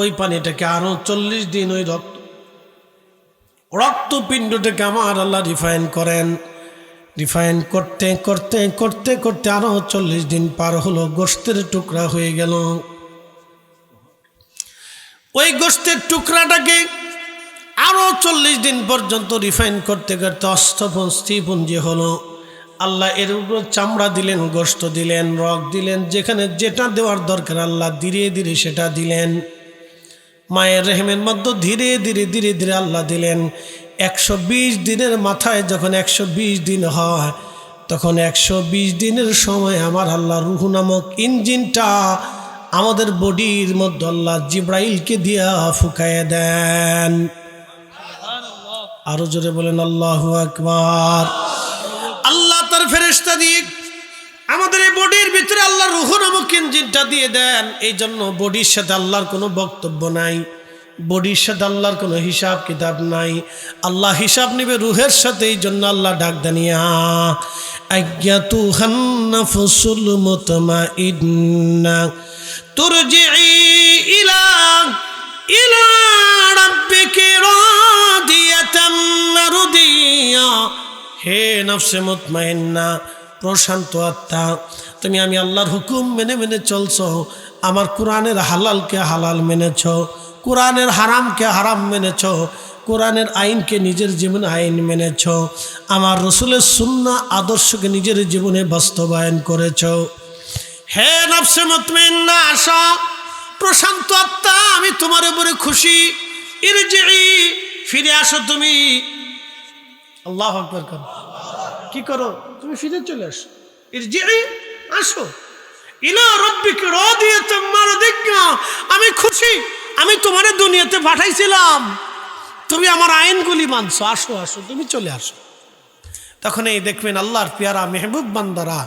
[SPEAKER 1] ওই পানিটাকে আরো 40 দিন ওই রক্ত রক্তপিণ্ডটাকে আমার আল্লাহ রিফাইন করেন। রিফাইন করতে করতে করতে করতে আরো 40 দিন পার হলো, গোশতের টুকরা হয়ে গেল। ওই গোশতের টুকরাটাকে আরো 40 দিন পর্যন্ত রিফাইন করতে করতে অস্থিপুঞ্জি হলো। আল্লাহ এর উপর চামড়া দিলেন, গোশত দিলেন, রগ দিলেন, যেখানে যেটা দেওয়ার দরকার আল্লাহ ধীরে ধীরে সেটা দিলেন। মায়ের রেহেমের মধ্যে ধীরে ধীরে ধীরে ধীরে আল্লাহ দিলেন। 120 দিনের মাথায় যখন 120 দিন হয়, তখন 120 দিনের সময় আমার আল্লাহ রূহ নামক ইঞ্জিনটা আমাদের বডির মধ্যে আল্লাহ জিব্রাইলকে দিয়া ফুকায় দেন। আরো জোরে বলেন আল্লাহু আকবার। আল্লাহ তার ফেরেশতা দিয়ে আমাদের এই বডির ভিতরে আল্লাহ রূহ নামক ইঞ্জিনটা দিয়ে দেন। এই জন্য বডির সাথে আল্লাহর কোনো বক্তব্য নাই, বডির সাথে আল্লাহর কোনো হিসাব কিতাব নাই। আল্লাহ হিসাব নেবে রুহের সাথে। এই জন্য আল্লাহ ডাক দানিয়া আজ্ঞাতুহান নাফসুল মুতমাইন্না তুরজিই ইলা রাব্বিকি রাদিয়াতান মারদিয়া। হে নফসে মুতমাইন্না, প্রশান্ত আত্মা, তুমি আমি আল্লাহর হুকুম মেনে মেনে চলছো। আমার কোরআনের হালালকে হালাল মেনেছ, কোরআনের হারামকে হারাম মেনেছ, কোরআনের আইনকে নিজের জীবনে আইন মেনেছ, আমার রসুলের সুন্নাহ আদর্শকে নিজের জীবনে বাস্তবায়ন করেছ। হে নফসে মুতমাইন্না, আসো, প্রশান্ত আত্মা, আমি তোমার উপরে খুশি। ইরজিই, ফিরে আসো তুমি। আল্লাহু আকবার করো। কি করো? তুমি ফিরে চলে আসো। ইরজিই, আসো। ইলা রাব্বিকা রাদিয়াতাম মারদিয়া, আমি খুশি, আমি তোমারে দুনিয়াতে পাঠাইছিলাম, তুমি আমার আইনগুলি মানছো, আসো আসো, তুমি চলে আসো। তখন এই দেখবেন আল্লাহর পেয়ারা মেহবুব বান্দারা,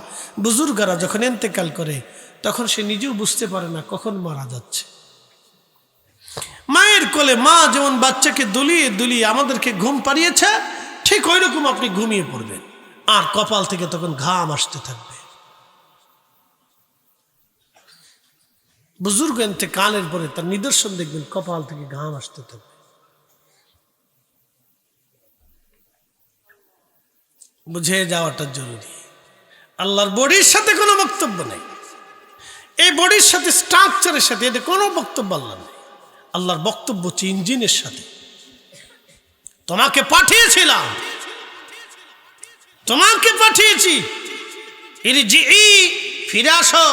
[SPEAKER 1] বুজুর্গরা যখন ইন্তেকাল করে, তখন সে নিজেও বুঝতে পারে না কখন মারা যাচ্ছে। মায়ের কোলে মা যেমন বাচ্চাকে দুলিয়ে দুলিয়ে আমাদেরকে ঘুম পাড়িয়েছে, ঠিক ওই রকম আপনি ঘুমিয়ে পড়বেন, আর কপাল থেকে তখন ঘাম আসতে থাকবে। বুজুর্গ ইন্তেকালের পরে তার নিদর্শন দেখবেন, কপাল থেকে ঘাম আসতে থাকবে। বুঝে যাওয়াটা জরুরি। আল্লাহর বডির সাথে কোনো বক্তব্য নেই, এই বডির সাথে স্ট্রাকচারের সাথে এটা কোনো বক্তব্য আল্লাহ নেই। আল্লাহর বক্তব্য হচ্ছে ইঞ্জিনের সাথে। তোমাকে পাঠিয়েছিলাম, তোমাকে পাঠিয়েছি, ইরজিই, ফিরে আসো,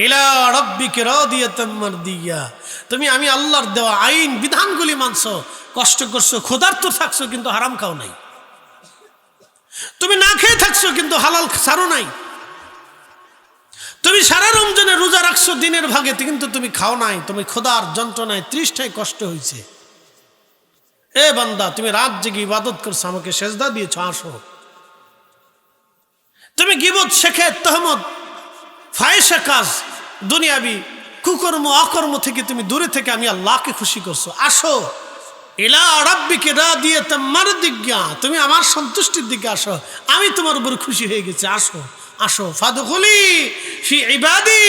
[SPEAKER 1] ইলা রাব্বিকা রাদিয়াতাম মারদিয়া। তুমি আমি আল্লাহর দেওয়া আইন বিধানগুলি মানছো, কষ্ট করছো, ক্ষুধার্ত থাকছো কিন্তু হারাম খাও নাই, তুমি না খেয়ে থাকছো কিন্তু হালাল ছাড়ো নাই, তুমি সারা রমজানে রোজা রাখছো দিনের ভাগে কিন্তু তুমি খাও নাই, তুমি ক্ষুধার যন্ত্রণায় তৃষ্ণায় কষ্ট হয়েছে। এ বান্দা, তুমি রাত জেগে ইবাদত করছো, আমাকে সেজদা দিয়েছো, আসো। তুমি গীবত, শেখায়েত, তহমত, ফাহিশা কাজ, দুনিয়াবি কুকর্ম অকর্ম থেকে তুমি দূরে থেকে আমি আল্লাহকে খুশি করছো, আসো। ইলা রাব্বিকা রাদিয়াতাম মারদিয়া, তুমি আমার সন্তুষ্টির দিকে আসো, আমি তোমার উপর খুশি হয়ে গেছি, আসো আসো। ফাদখুলি ফি ইবাদি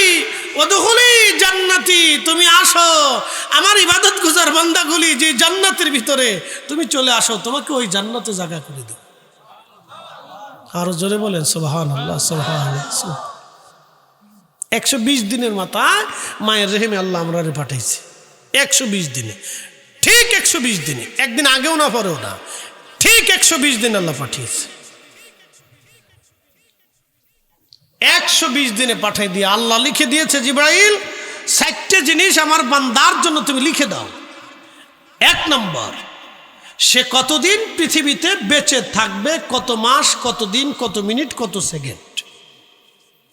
[SPEAKER 1] ওয়াদখুলি জান্নাতি, তুমি আসো আমার ইবাদত গুজার বান্দাগুলি যে জান্নাতের ভিতরে, তুমি চলে আসো, তোমাকে ওই জান্নাতে জায়গা করে দেব। আরো জোরে বলেন সুবহানাল্লাহ, সুবহানাল্লাহ। 120 দিনের মাথায় মায়ের রেহেমে আল্লাহ আমরা পাঠাইছে। 120 দিনে, ঠিক 120 দিনে, একদিন আগেও না পরেও না, ঠিক 120 দিন আল্লাহ পাঠিয়েছে। 120 দিনে পাঠাই দিয়ে আল্লাহ লিখে দিয়েছে, জিবরাইল 4টে জিনিস আমার বান্দার জন্য তুমি লিখে দাও। 1 নম্বর, সে কতদিন পৃথিবীতে বেঁচে থাকবে, কত মাস, কত দিন, কত মিনিট, কত সেকেন্ড,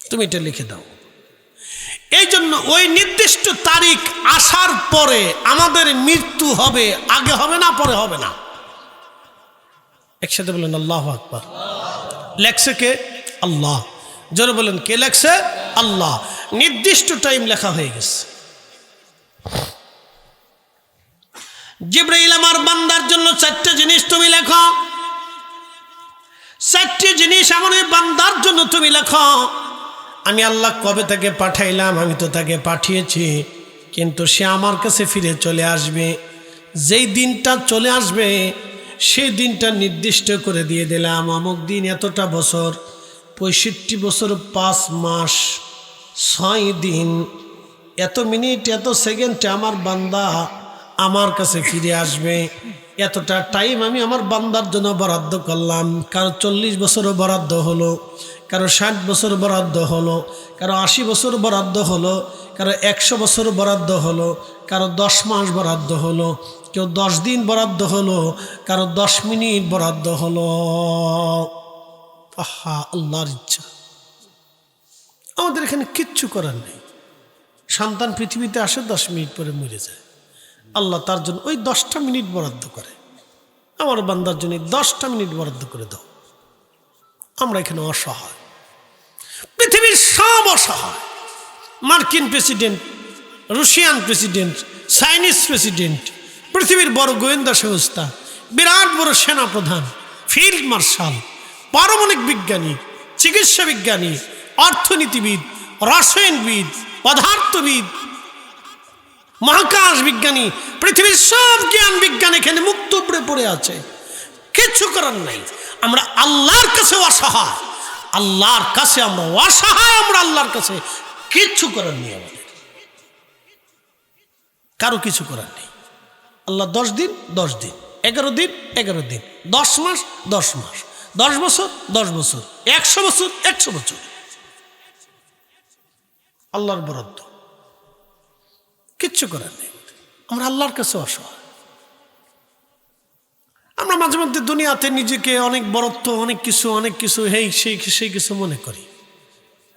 [SPEAKER 1] তুমি এটা লিখে দাও। এই জন্য ওই নির্দিষ্ট তারিখ আসার পরে আমাদের মৃত্যু হবে, আগে হবে না, পরে হবে না। একসাথে বলেন আল্লাহু আকবার। লেখছে কে? আল্লাহ। জোরে বলেন, কে লেখছে? আল্লাহ। নির্দিষ্ট টাইম লেখা হয়ে গেছে। জিবরাইল, আমার বান্দার জন্য 4টে জিনিস তুমি লেখো, 4টে জিনিস আমার এই বান্দার জন্য তুমি লেখো। আমি আল্লাহ কবে তাকে পাঠাইলাম? আমি তো তাকে পাঠিয়েছি, কিন্তু সে আমার কাছে ফিরে চলে আসবে। যেই দিনটা চলে আসবে সেই দিনটা নির্দিষ্ট করে দিয়ে দিলাম, অমুক দিন এতটা বছর, 65 বছর 5 মাস 6 দিন এত মিনিট এত সেকেন্ডে আমার বান্দা আমার কাছে ফিরে আসবে। এতটা টাইম আমি আমার বান্দার জন্য বরাদ্দ করলাম। কারো 40 বছরও বরাদ্দ হলো, কারো 60 বছর বরাদ্দ হলো, কারো 80 বছর বরাদ্দ হলো, কারো 100 বছর বরাদ্দ হলো, কারো 10 মাস বরাদ্দ হলো, কেউ 10 দিন বরাদ্দ হলো, কারো 10 মিনিট বরাদ্দ হলো। আহা, আল্লাহর ইচ্ছা। আমাদের এখানে কিচ্ছু করার নেই। সন্তান পৃথিবীতে আসে 10 মিনিট পরে মরে যায়, আল্লাহ তার জন্য ওই 10টা মিনিট বরাদ্দ করে। আমার বান্দার জন্য 10টা মিনিট বরাদ্দ করে দাও। আমরা এখানে অসহায়, পৃথিবীর সব অসহায়। মার্কিন president, Russian president, Chinese president, পৃথিবীর বড় গোয়েন্দা সংস্থা, বিরাট বড় সেনাপ্রধান, ফিল্ড মার্শাল, পারমাণবিক বিজ্ঞানী, চিকিৎসা বিজ্ঞানী, অর্থনীতিবিদ, রসায়নবিদ, পদার্থবিদ, মহাকাশ বিজ্ঞানী, পৃথিবীর সব জ্ঞান বিজ্ঞান এখানে মুক্ত উপরে পড়ে আছে। কিচ্ছু করার নাই। আমরা আল্লাহর কাছে অসহায়, আল্লাহর কাছে আমরা অসহায়। আমরা আল্লাহর কাছে কিচ্ছু করার নেই, আমাদের কারো কিছু করার নেই। আল্লাহ 10 দিন 10 দিন, 11 দিন 11 দিন, 10 মাস 10 মাস, 10 বছর 10 বছর, 100 বছর 100 বছর, আল্লাহর বরাদ্দ। কিচ্ছু করার নেই। আমরা আল্লাহর কাছে অসহায়। আমরা মাঝে মধ্যে দুনিয়াতে নিজেকে অনেক বড়ত্ব, অনেক কিছু সেই কিছু মনে করি।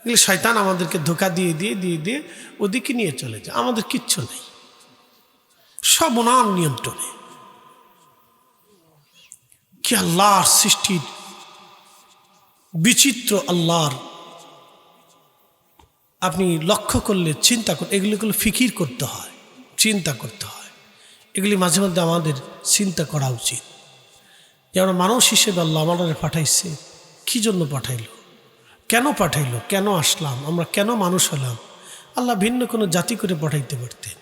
[SPEAKER 1] এগুলি শয়তান আমাদেরকে ধোঁকা দিয়ে দিয়ে দিয়ে দিয়ে ওদিকে নিয়ে চলে যায়। আমাদের কিচ্ছু নেই, সব ওনার নিয়ন্ত্রণে। কি আল্লাহর সৃষ্টির বিচিত্র! আল্লাহর আপনি লক্ষ্য করলে, চিন্তা করলে, এগুলো ফিকির করতে হয়, চিন্তা করতে হয়। এগুলি মাঝে মধ্যে আমাদের চিন্তা করা উচিত যে আমরা মানুষ হিসেবে আল্লাহ আমাদের পাঠাইছে, কী জন্য পাঠাইলো, কেন পাঠাইলো, কেন আসলাম, আমরা কেন মানুষ হলাম। আল্লাহ ভিন্ন কোনো জাতি করে পাঠাইতে পারতেন,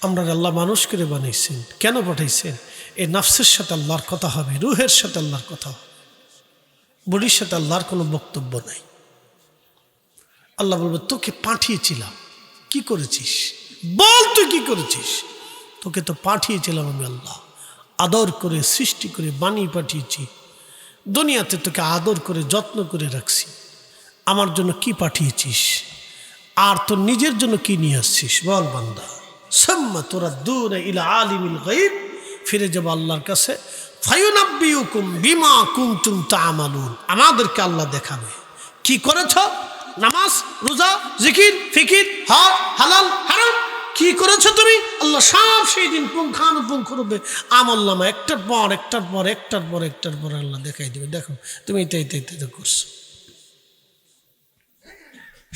[SPEAKER 1] আমরা আল্লাহ মানুষ করে বানাইছেন। কেন পাঠাইছেন? এই নফসের সাথে আল্লাহর কথা হবে, রুহের সাথে আল্লাহর কথা হবে, বডির সাথে আল্লাহর কোনো বক্তব্য নাই। আল্লাহ বলবে, তোকে পাঠিয়েছিলাম, কি করেছিস বল, তুই কি করেছিস? তোকে তো পাঠিয়েছিলাম আমি আল্লাহ, আদর করে সৃষ্টি করে বানিয়ে পাঠিয়েছি। দুনিয়াতে তোকে আদর করে যত্ন করে রাখছি। আমার জন্য কি পাঠিয়েছিস? আর তোর নিজের জন্য কি নিয়ে আসছিস বল বান্দা? সাম্মা তুরাদ্দুনা ইলা আলিমিল গায়ব, ফিরে যাব আল্লাহর কাছে। ফায়ুনাব্বিউকুম বিমা কুনতুম তা'মালুন, আমাদেরকে আল্লাহ দেখাবে কি করেছ। নামাজ, রোজা, জিকির, ফিকির, হজ, হালাল, হারাম, কি করেছো তুমি? আল্লাহ সব সেই দিন পুঙ্খানুপুঙ্খরূপে আমলনামা একটার পর একটার পর একটার পর একটার পর আল্লাহ দেখাই দেবে, দেখো তুমি এটা করছো।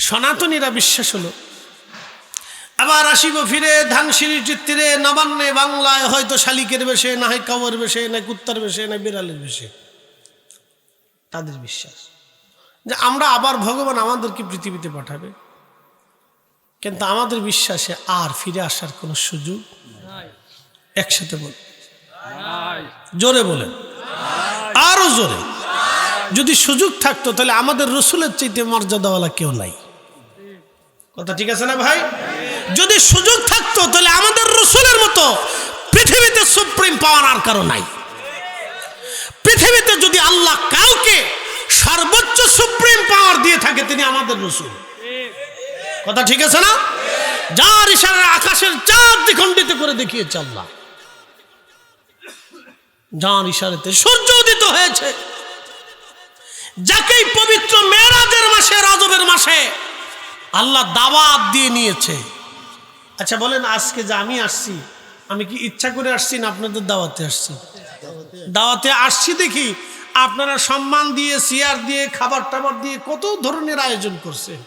[SPEAKER 1] সনাতনীরা বিশ্বাস হলো আবার আসিব ফিরে ধানসিঁড়ির চিত্রে নবান্নে বাংলায়, হয়তো শালিকের বেশে, না হয় কাউয়ের বেশে, না কুত্তার বেশে, না বিড়ালের বেশে। তাদের বিশ্বাস যে আমরা আবার ভগবান আমাদেরকে পৃথিবীতে পাঠাবে, কিন্তু আমাদের বিশ্বাসে আর ফিরে আসার কোনো সুযোগ একসাথে বল, জোরে বলেন, আরো জোরে। যদি সুযোগ থাকতো তাহলে আমাদের রসুলের চাইতে মর্যাদাওয়ালা কেউ নাই। কথা ঠিক আছে না ভাই? যদি সুযোগ থাকতো তাহলে আমাদের রসুলের মতো পৃথিবীতে সুপ্রিম পাওয়ার আর কারো নাই। পৃথিবীতে যদি আল্লাহ কাউকে সর্বোচ্চ সুপ্রিম পাওয়ার দিয়ে থাকে তিনি আমাদের রসুল। কথা ঠিক আছে না? যার ইশারায় আকাশের চাঁদ দ্বিখণ্ডিত করে দেখিয়েছে আল্লাহ, যার ইশারাতে সূর্য উদিত হয়েছে, যাকেই পবিত্র মেরাজের মাসে, রজবের মাসে আল্লাহ দাওয়াত দিয়ে নিয়েছে। আচ্ছা বলেন, আজকে যে আমি আসছি, আমি কি ইচ্ছা করে আসছি না আপনাদের দাওয়াতে আসছি? দাওয়াতে আসছি দেখি আপনারা সম্মান দিয়ে, চেয়ার দিয়ে, খাবার টাবার দিয়ে কত ধরনের আয়োজন করছেন,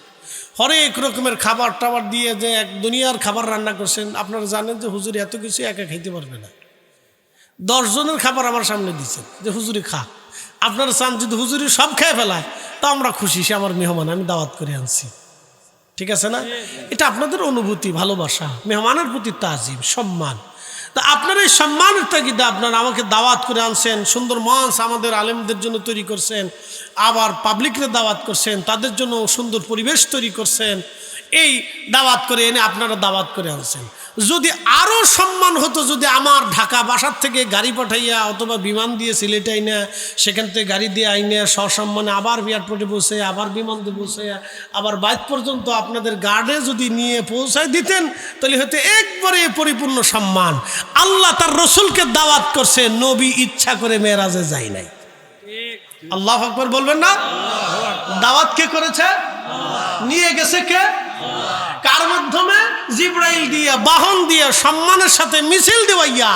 [SPEAKER 1] হরেক রকমের খাবার টাবার দিয়ে যে এক দুনিয়ার খাবার রান্না করছেন। আপনারা জানেন যে হুজুর এত কিছু একা খাইতে পারবে না। 10 জনের খাবার আমার সামনে দিচ্ছেন যে হুজুরি খা। আপনারা চান যদি হুজুরি সব খেয়ে ফেলায় তা আমরা খুশি, সে আমার মেহমান, আমি দাওয়াত করে আনছি। ঠিক আছে না? এটা আপনাদের অনুভূতি, ভালোবাসা, মেহমানের প্রতি তাজিম, সম্মান। তা আপনার এই সম্মানের তাগিদে আপনারা আমাকে দাওয়াত করে আনছেন, সুন্দর মঞ্চ আমাদের আলেমদের জন্য তৈরি করছেন, আবার পাবলিকরে দাওয়াত করছেন, তাদের জন্য সুন্দর পরিবেশ তৈরি করছেন, এই দাওয়াত করে এনে আপনারা দাওয়াত করে আনছেন। যদি আরও সম্মান হতো, যদি আমার ঢাকা বাসার থেকে গাড়ি পাঠাইয়া অথবা বিমান দিয়ে সিলেটে আইনা, সেখান থেকে গাড়ি দিয়ে আইনা সসম্মানে আবার এয়ারপোর্টে বসে, আবার বিমান দিয়ে বসে, আবার বাইক পর্যন্ত আপনাদের গার্ডে যদি নিয়ে পৌঁছায় দিতেন, তাহলে হয়তো একবারে পরিপূর্ণ সম্মান। আল্লাহ তার রসুলকে দাওয়াত করছে, নবী ইচ্ছা করে মেরাজে যায় নাই। আল্লাহু আকবার বলবেন না? দাওয়াত কে করেছে? নিয়ে গেছে কে? কার মাধ্যমে? জিবরাইল দিয়া, বাহন দিয়া, সম্মানের সাথে মিছিল দিবাইয়া,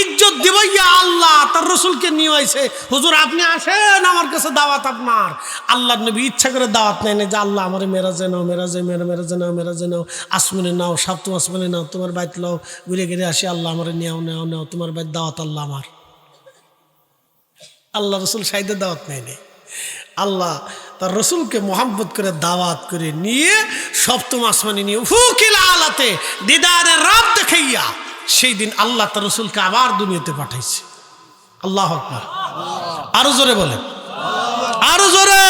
[SPEAKER 1] ইজ্জত দিবাইয়া আল্লাহ তার রসুলকে নিয়ে আইছে। হুজুর আপনি আসেন, আমার কাছে দাওয়াত আপনার। আল্লাহর নবী ইচ্ছা করে দাওয়াত নেয় না যে আল্লাহ আমার মেরাজে নাও, মেরাজে নাও, আসমানে নাও, সপ্তম আসমানে নাও, তোমার বাইত লাও, ঘুরে ঘুরে আসি, আল্লাহ আমার নেও, তোমার বাইত দাওয়াত আল্লাহ আমার। আল্লাহ রসুল সাইদে দাওয়াত নেয়নি। আল্লাহ তার রসুলকে মোহাম্মত করে দাওয়াত করে নিয়ে সপ্তম আসমানে নিয়ে ফুকিল আলাতে দিদারে রব দেখাইয়া সেই দিন আল্লাহ তার রসুলকে আবার দুনিয়াতে পাঠাইছে। আল্লাহু আকবার। আরো জোরে বলেন, আরো জোরে।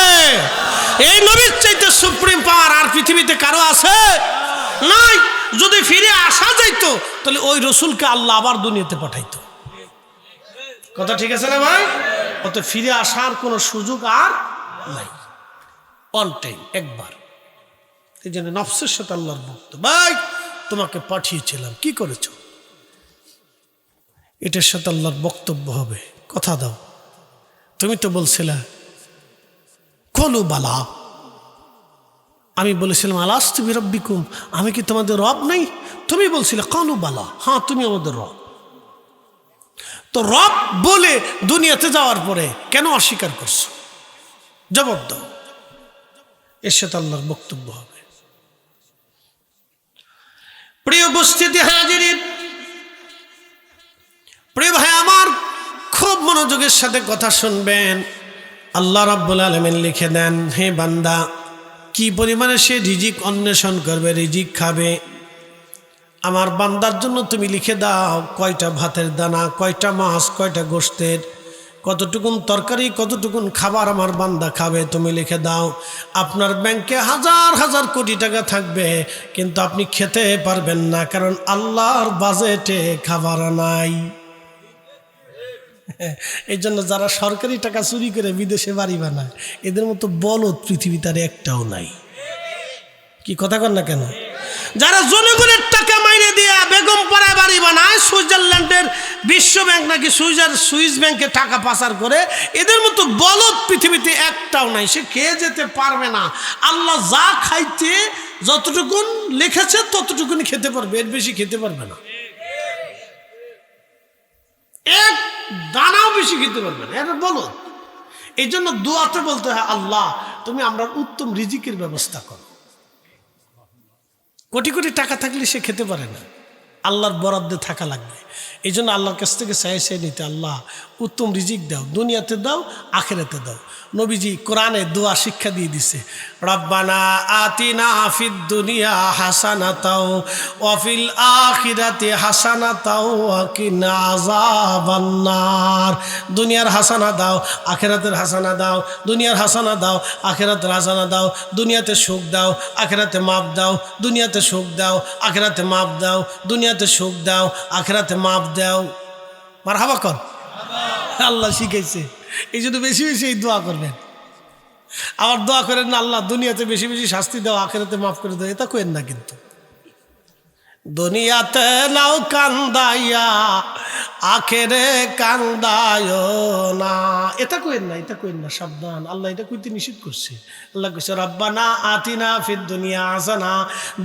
[SPEAKER 1] এই নবীর চাইতে সুপ্রিম পাওয়ার আর পৃথিবীতে কারো আছে? নাই। যদি ফিরে আসা যাইতো তাহলে ওই রসুলকে আল্লাহ আবার দুনিয়াতে পাঠাইতো। কথা ঠিক আছে না ভাই? অত ফিরে আসার কোনো সুযোগ আর নাই, অন টাইম একবার। এই জন্য নফসের সাথে আল্লাহর ভক্ত, ভাই তোমাকে পাঠিয়েছিলাম, কি করেছ? এটার সাথে আল্লাহর বক্তব্য হবে, কথা দাও। তুমি তো বলছিলে কলু বালা, আমি বলেছিলাম আলাস্তু বিরাব্বিকুম, আমি কি তোমাদের রব নাই? তুমি বলছিলে কলু বালা, হ্যাঁ তুমি আমাদের রব। তো রব বলে দুনিয়াতে যাওয়ার পরে কেন অস্বীকার করছো? জবাব দাও। এর সাথে আল্লাহর বক্তব্য হবে। প্রিয় উপস্থিতি হাজিরিন, প্রিয় ভাই আমার, খুব মনোযোগের সাথে কথা শুনবেন। আল্লাহ রাব্বুল আলামিন লিখে দেন, হে বান্দা, কি পরিমাণে সে রিজিক অন্বেষণ করবে, রিজিক খাবে। আমার বান্দার জন্য তুমি লিখে দাও কয়টা ভাতের দানা, কয়টা মাছ, কয়টা গোশতের, কতটুকুন তরকারি, কতটুকুন খাবার আমার বান্দা খাবে, তুমি লিখে দাও। আপনার ব্যাংকে হাজার হাজার কোটি টাকা থাকবে, কিন্তু আপনি খেতে পারবেন না, কারণ আল্লাহর বাজেটে খাবার নাই। এই জন্য যারা সরকারি টাকা চুরি করে বিদেশে বাড়ি বানায়, এদের মতো বলদ পৃথিবীতে আর একটাও নাই। কি কথা কন না কেন? যারা জনগণের টাকা মাইনে দিয়া বেগম পাড়ায় বাড়ি বানায়, সুইজারল্যান্ডের বিশ্ব ব্যাংক নাকি সুইস ব্যাংকে টাকা পাচার করে, এদের মতো বলদ পৃথিবীতে একটাও নাই। সে খেয়ে যেতে পারবে না। আল্লাহ যা খাইতে যতটুকুন লিখেছে ততটুকুনি খেতে পারবে, এর বেশি খেতে পারবে না। এক দানাও বেশি খেতে পারবে না, এটা বলদ। এই জন্য দোয়াতে বলতে হয়, আল্লাহ তুমি আমরা উত্তম রিজিকের ব্যবস্থা করো। কোটি কোটি টাকা থাকলে সে খেতে পারে না, আল্লাহর বরাদ্দে থাকা লাগবে। এই জন্য আল্লাহর কাছ থেকে চাই নিতে, আল্লাহ উত্তম রিজিক দাও, দুনিয়াতে দাও, আখিরাতে দাও। নবীজি কোরআনে দোয়া শিক্ষা দিয়ে দিছে, রব্বানা আতিনা ফিদ দুনিয়া হাসানাতাও ওয়া ফিল আখিরাতি হাসানাতাও ওয়া কিনা আযাবান্নার। দুনিয়ার হাসানা দাও, আখিরাতের হাসানা দাও, দুনিয়ার হাসানা দাও, আখিরাতের হাসানা দাও। দুনিয়াতে সুখ দাও, আখিরাতে মাপ দাও, দুনিয়াতে সুখ দাও, আখিরাতে মাপ দাও, দুনিয়াতে সুখ দাও, আখিরাতে মাপ দাও। মারহাবা কর। আল্লাহ শিখাইছে, এই জন্য বেশি বেশি এই দোয়া করবেন। আবার দোয়া করেন না আল্লাহ দুনিয়াতে বেশি বেশি শাস্তি দাও, আখিরাতে মাফ করে দাও, এটা করেন না। কিন্তু দুনিয়াতে নাও কান্দাইয়া, আখেরে কান্দায় না, এটা কইেন না, এটা কইেন না, সাবধান। আল্লাহ এটা কইতে নিষেধ করছে। আল্লাহ কইছে রব্বানা আতিনা ফিদ দুনিয়া হাসানা,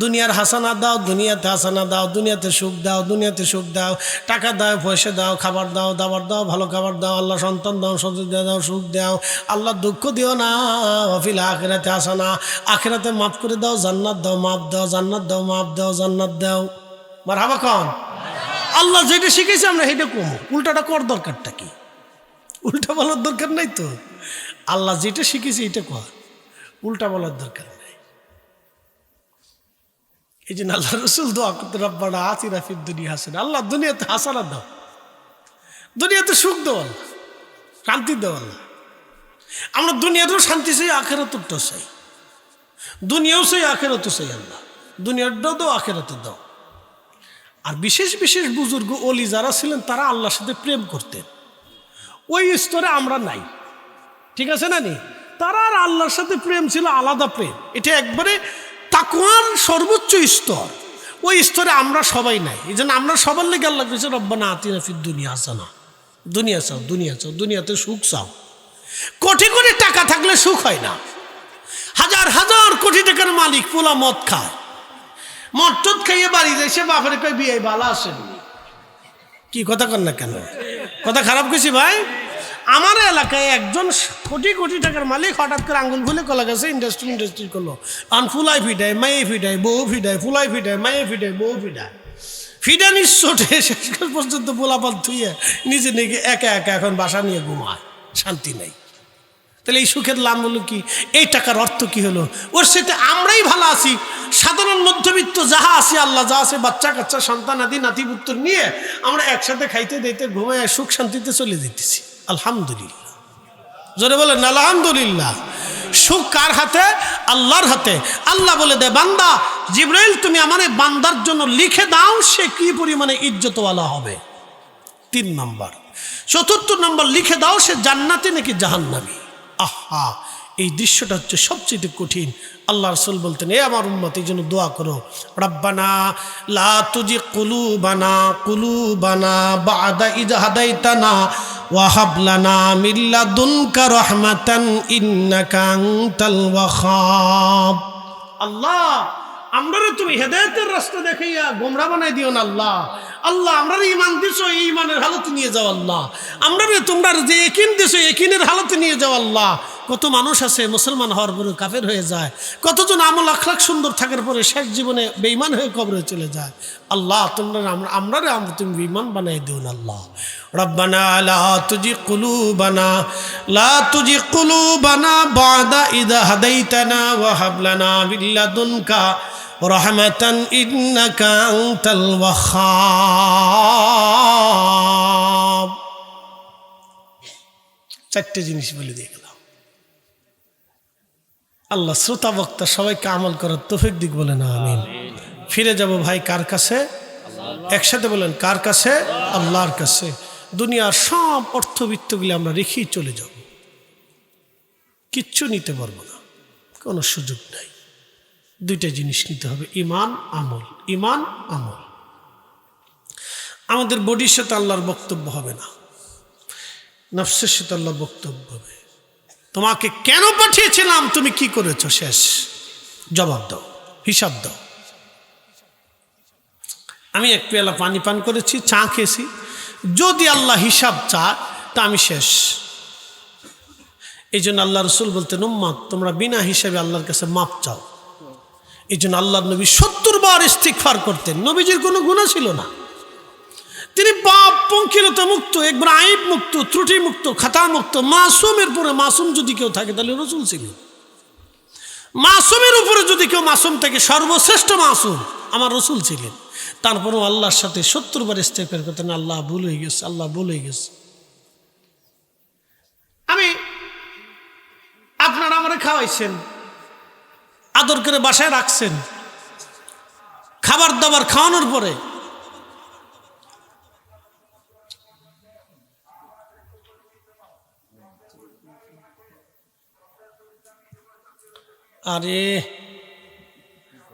[SPEAKER 1] দুনিয়ার হাসানা দাও, দুনিয়াতে হাসানা দাও, দুনিয়াতে সুখ দাও, দুনিয়াতে সুখ দাও, টাকা দাও, পয়সা দাও, খাবার দাও, দাবার দাও, ভালো খাবার দাও, আল্লাহ সন্তান দাও, সন্ততি দাও, সুখ দাও, আল্লাহ দুঃখ দিও না। ওয়াফিল আখিরাতে হাসানা, আখিরাতে মাফ করে দাও, জান্নাত দাও, মাফ দাও, জান্নাত দাও, মাফ দাও, জান্নাত দাও। মারহাবা কন। আল্লাহ যেটা শিখেছে আমরা সেটা কমো, উল্টাটা কর দরকারটা কি? উল্টা বলার দরকার নাই তো। আল্লাহ যেটা শিখেছে এটা কর, উল্টা বলার দরকার নাই। এই জন্য আল্লাহ রসুল দোয়া করতে, রব্বানা আতিনা ফিদ দুনিয়া হাসানা, আল্লাহ দুনিয়াতে হাসানা দাও, দুনিয়াতে সুখ দাও, আল্লাহ শান্তি দাও। আল্লাহ আমরা দুনিয়াতেও শান্তি চাই, আখেরাতেও চাই, দুনিয়াও চাই আখেরাতেও চাই। আল্লাহ দুনিয়াটাও দাও, আখেরাতে দাও। আর বিশেষ বিশেষ বুজুর্গ ওলি যারা ছিলেন তারা আল্লাহর সাথে প্রেম করতেন, ওই স্তরে আমরা নাই, ঠিক আছে না নি? তারা আর আল্লাহর সাথে প্রেম ছিল আলাদা প্রেম, এটা একবারে তাকওয়ার সর্বোচ্চ স্তর, ওই স্তরে আমরা সবাই নাই। এই জন্য আমরা সবার লেগে আল্লাহ করেছে রব্বানা আতিনা ফিদ দুনিয়া হাসানা, দুনিয়া চাও, দুনিয়া চাও, দুনিয়াতে সুখ চাও। কোটি কোটি টাকা থাকলে সুখ হয় না, হাজার হাজার কোটি টাকার মালিক পোলা মদ খায়, মদ টদ খাইয়ে বাড়ি যায়, সে বাপরে কয় বিয়ে ভালো আসেন। কি কথা কর না কেন? কথা খারাপ কইছি ভাই? আমার এলাকায় একজন কোটি কোটি টাকার মালিক হঠাৎ করে আঙ্গুল ফুলে কলা গেছে ইন্ডাস্ট্রি করলো, আন ফুলাই ফিডায় মায়ে ফিডায় বউ ফিডায়, ফুলাই ফিডায় মায়ে ফিডায় বউ ফিডায়, ফিডা নিঃসটে শেষ পর্যন্ত পোলাপাত ধুয়ে নিজে নিজে একা একা এখন বাসা নিয়ে ঘুমায়, শান্তি নেই। তাহলে এই সুখের লাভ হলো কি? এই টাকার অর্থ কি হলো? ওর সাথে আমরাই ভালো আছি, সাধারণ মধ্যবিত্ত যাহা আছি, আল্লাহ যা আছে, বাচ্চা কাচ্চা সন্তান আদি নাতিপুত্র নিয়ে আমরা একসাথে খাইতে দিতে ঘুমায় সুখ শান্তিতে চলে যেতেছি। আলহামদুলিল্লাহ, জোরে বলেন আলহামদুলিল্লাহ। সুখ কার হাতে? আল্লাহর হাতে। আল্লাহ বলে দে, বান্দা জিবরাইল তুমি আমার বান্দার জন্য লিখে দাও সে কি পরিমাণে ইজ্জতওয়ালা হবে। 3 নম্বর। 4 নম্বর, লিখে দাও সে জান্নাতি নাকি জাহান্নামী। আহা, এই দৃশ্যটা হচ্ছে সবচেয়ে কঠিন। আল্লাহ রাসূল বলতেন, এ আমার উম্মত, এই জন্য দোয়া করো, রব্বানা লা তুজিগ কুলুবানা বা'দা ইয হাদাইতানা ওয়া হাব লানা মিন লাদুনকা রাহমাতান ইন্নাকা আনতাল ওয়াহ্হাব। আল্লাহ আমরা তুমি হেদায়েতের রাস্তা দেখাইয়া গোমরা বানাই দিও না। আল্লাহ আল্লাহ আমরা ঈমান দিছো, এই ঈমানের হালতে নিয়ে যাও। আল্লাহ আমরা তোমরা যে ইয়াকিন দিছো, ইয়াকিনের হালতে নিয়ে যাও। আল্লাহ কত মানুষ আছে মুসলমান হওয়ার পরে কাফের হয়ে যায়, কতজন আমল আখলাক সুন্দর থাকার পরে শেষ জীবনে বেঈমান হয়ে কবরে চলে যায়। আল্লাহ তোমরা আমরা তুমি ঈমান বানাই দিও না। আল্লাহ রব্বানা লা তুজিগ কুলুবানা বা'দা ইয হাদাইতানা ওয়া হাব লানা মিন লাদুনকা রাহমাতান ইন্নাকা আনতাল ওয়াহ্হাব। 4টে জিনিস বলে দিয়ে গেলাম। আল্লাহ শ্রোতা বক্তা সবাইকে আমল করার তৌফিক দিক, বলে না আমিন। ফিরে যাব ভাই কার কাছে? একসাথে বলেন, কার কাছে? আল্লাহর কাছে। দুনিয়ার সব অর্থবিত্তগুলি আমরা রেখেই চলে যাব, কিচ্ছু নিতে পারবো না, কোনো সুযোগ নাই। 2টা জিনিস নিতে হবে, ঈমান আমল। ঈমান আমল। আমাদের বডির সাথে আল্লাহর বক্তব্য হবে না, নফসের সাথে আল্লাহর বক্তব্য হবে। তোমাকে কেন পাঠিয়েছিলাম, তুমি কি করেছো, শেষ জবাব দাও, হিসাব দাও। আমি 1 পেয়ালা পানি পান করেছি, চা খেয়েছি, যদি আল্লাহ হিসাব চায় তা আমি শেষ। এই জন্য আল্লাহ রসুল বলতেন, উম্মত তোমরা বিনা হিসাবে আল্লাহর কাছে মাপ চাও। এই জন্য আল্লাহর নবী 70 বার ইস্তিগফার করতেন। নবীজির কোনো গুনাহ ছিল না, তিনি পাপ পঙ্কিলতা মুক্ত, একবার আইব মুক্ত, ত্রুটি মুক্ত, খাতা মুক্ত, মাসুমের পরে মাসুম যদি কেউ থাকে তাহলে রসুল ছিলেন। মাসুমের উপরে যদি কেউ মাসুম থাকে, সর্বশ্রেষ্ঠ মাসুম আমার রসুল ছিলেন। তারপরেও আল্লাহর সাথে 70 বার ইস্তিগফার করতেন, আল্লাহ ভুল হয়ে গেছে, আল্লাহ ভুল হয়ে গেছে। আপনারা আমারে খাওয়াইছেন, আদর করে বাসায় রাখছেন, খাবার দাবার খাওয়ানোর পরে আরে